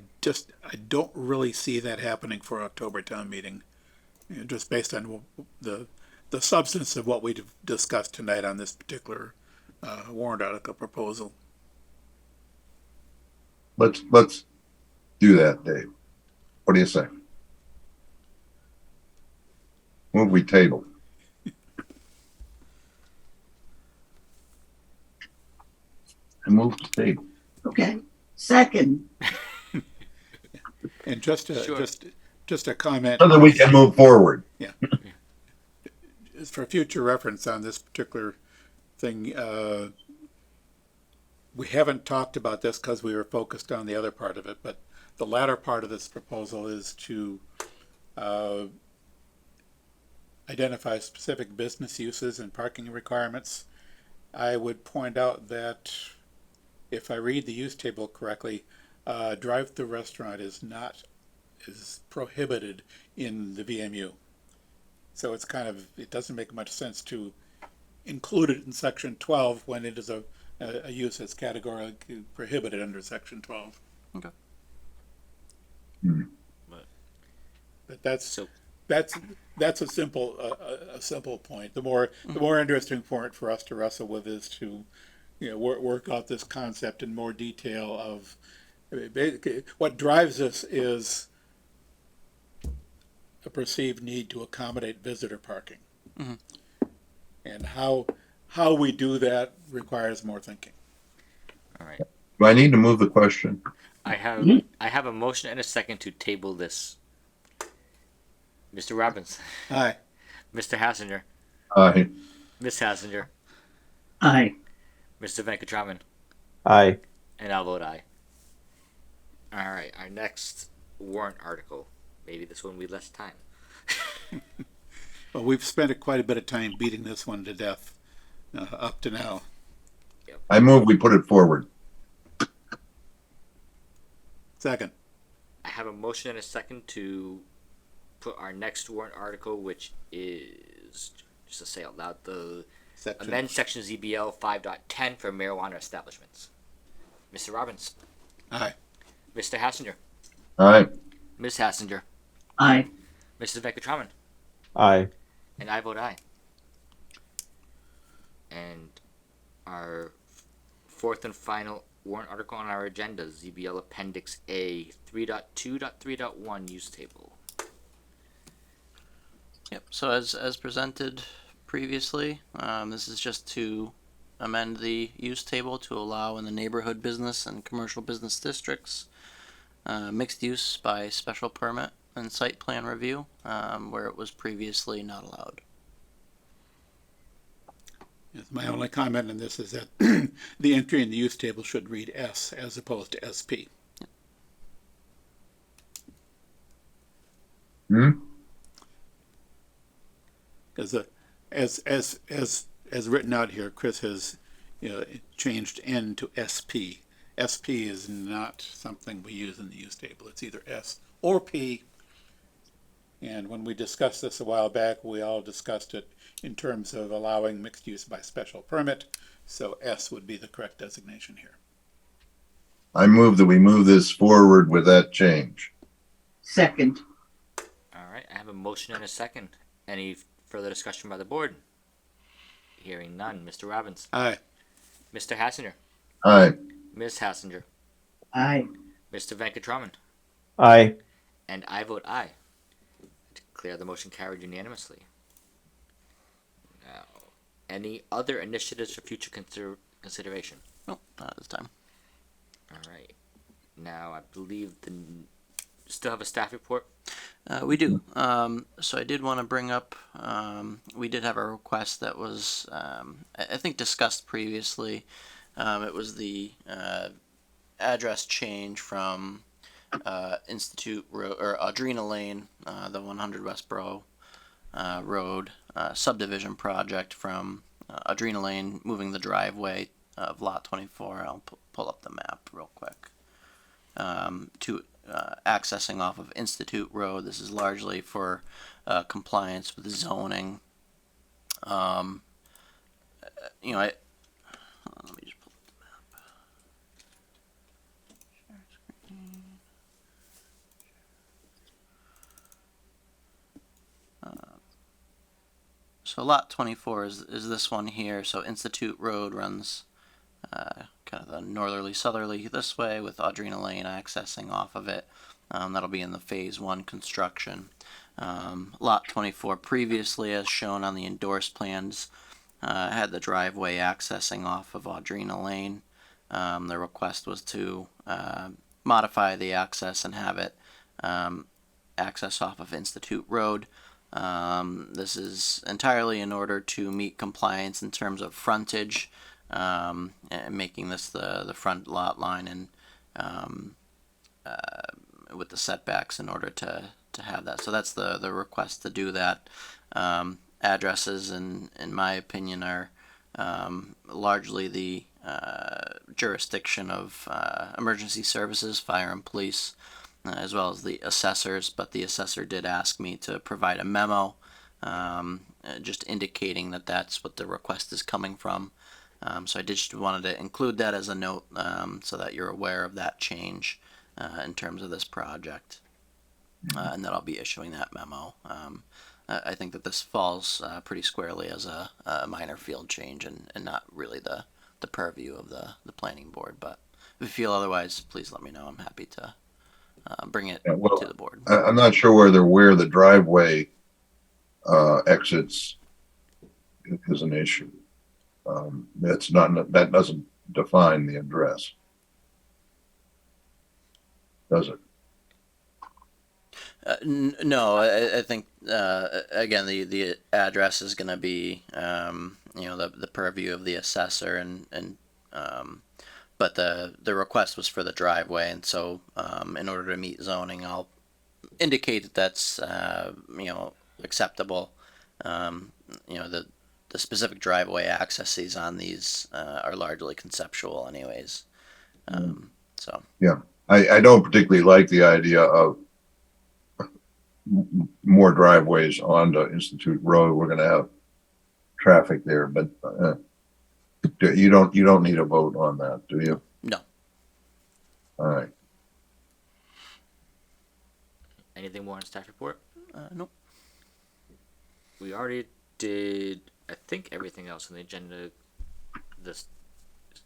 don't really see that happening for October town meeting, just based on the substance of what we discussed tonight on this particular warrant article proposal. Let's do that, Dave. What do you say? Move we table. I move to table. Okay. Second. And just a comment. So that we can move forward. Yeah. For future reference on this particular thing, we haven't talked about this because we were focused on the other part of it, but the latter part of this proposal is to identify specific business uses and parking requirements. I would point out that if I read the use table correctly, drive-through restaurant is prohibited in the VMU. So it's it doesn't make much sense to include it in section 12 when it is a use that's categorically prohibited under section 12. Okay. But that's a simple point. The more interesting point for us to wrestle with is to work out this concept in more detail of basically what drives us is a perceived need to accommodate visitor parking. Mm-hmm. And how we do that requires more thinking. All right. Do I need to move the question? I have a motion and a second to table this. Mr. Robbins. Aye. Mr. Hassinger. Aye. Ms. Hassinger. Aye. Mr. Venkatraman. Aye. And I'll vote aye. All right, our next warrant article. Maybe this one will be less time. Well, we've spent quite a bit of time beating this one to death up to now. I move we put it forward. Second. I have a motion and a second to put our next warrant article, which is, just to say out loud, amend section ZBL 5.10 for marijuana establishments. Mr. Robbins. Aye. Mr. Hassinger. Aye. Ms. Hassinger. Aye. Mrs. Venkatraman. Aye. And I vote aye. And our fourth and final warrant article on our agenda, ZBL Appendix A 3.2.3.1 use table. Yep. So as presented previously, this is just to amend the use table to allow in the neighborhood business and commercial business districts mixed use by special permit and site plan review, where it was previously not allowed. Yes, my only comment on this is that the entry in the use table should read S as opposed to SP. Because as written out here, Chris has changed N to SP. SP is not something we use in the use table. It's either S or P. And when we discussed this a while back, we all discussed it in terms of allowing mixed use by special permit. So S would be the correct designation here. I move that we move this forward with that change. Second. All right, I have a motion and a second. Any further discussion by the board? Hearing none. Mr. Robbins. Aye. Mr. Hassinger. Aye. Ms. Hassinger. Aye. Mr. Venkatraman. Aye. And I vote aye. I declare the motion carried unanimously. Now, Any other initiatives for future consideration? No, not at this time. All right. Now, I believe still have a staff report. We do. So I did want to bring up, we did have a request that was, I think discussed previously. It was the address change from Institute Road or Audrina Lane, the 100 Westboro Road subdivision project from Audrina Lane, moving the driveway of Lot 24. I'll pull up the map real quick. To accessing off of Institute Road. This is largely for compliance with zoning. Let me just pull up the map. So lot 24 is this one here. So Institute Road runs kind of the northerly southerly this way, with Audrina Lane accessing off of it. That'll be in the phase 1 construction. Lot 24 previously, as shown on the endorsed plans, had the driveway accessing off of Audrina Lane. The request was to modify the access and have it access off of Institute Road. This is entirely in order to meet compliance in terms of frontage, and making this the front lot line and with the setbacks in order to have that. So that's the request to do that. Addresses, in my opinion, are largely the jurisdiction of emergency services, fire and police, as well as the assessors, but the assessor did ask me to provide a memo just indicating that that's what the request is coming from. So I just wanted to include that as a note so that you're aware of that change in terms of this project, and that I'll be issuing that memo. I think that this falls pretty squarely as a minor field change and not really the purview of the planning board. But if you feel otherwise, please let me know. I'm happy to bring it to the board. I'm not sure where the driveway exits is an issue. That doesn't define the address, does it? No, I think again the address is going to be the purview of the assessor, and but the request was for the driveway, and so in order to meet zoning, I'll indicate that that's acceptable. The specific driveway accesses on these are largely conceptual, anyways. So yeah, I don't particularly like the idea of more driveways onto Institute Road. We're going to have traffic there, but you don't need a vote on that, do you? No. All right. Anything more on staff report? Nope. We already did, I think, everything else on the agenda. This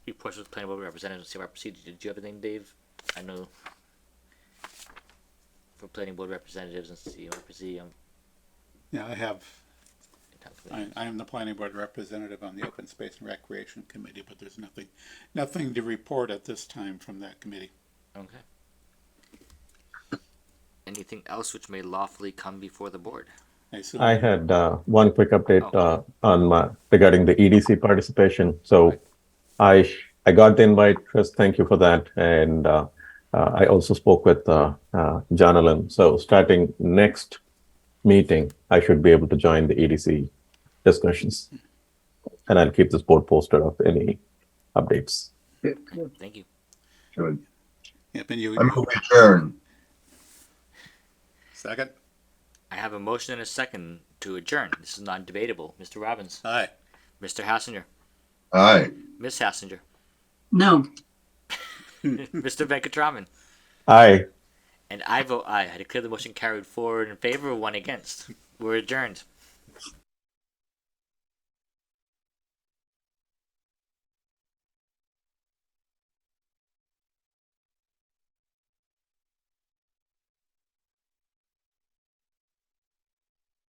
reports with planning board representatives and CRPC. Did you have anything, Dave? I know for planning board representatives and CRPC. Yeah, I am the planning board representative on the Open Space and Recreation Committee, but there's nothing to report at this time from that committee. Okay. Anything else which may lawfully come before the board? I had one quick update regarding the EDC participation. So I got the invite, Chris. Thank you for that. And I also spoke with Jonathan. So starting next meeting, I should be able to join the EDC discussions, and I'll keep this board posted of any updates. Thank you. Good. Yep, I move we adjourn. Second. I have a motion and a second to adjourn. This is non-debatable. Mr. Robbins. Aye. Mr. Hassinger. Aye. Miss Hassinger. No. Mr. Venkatraman. Aye. And I vote aye. I declare the motion carried 4 in favor, 1 against. We're adjourned.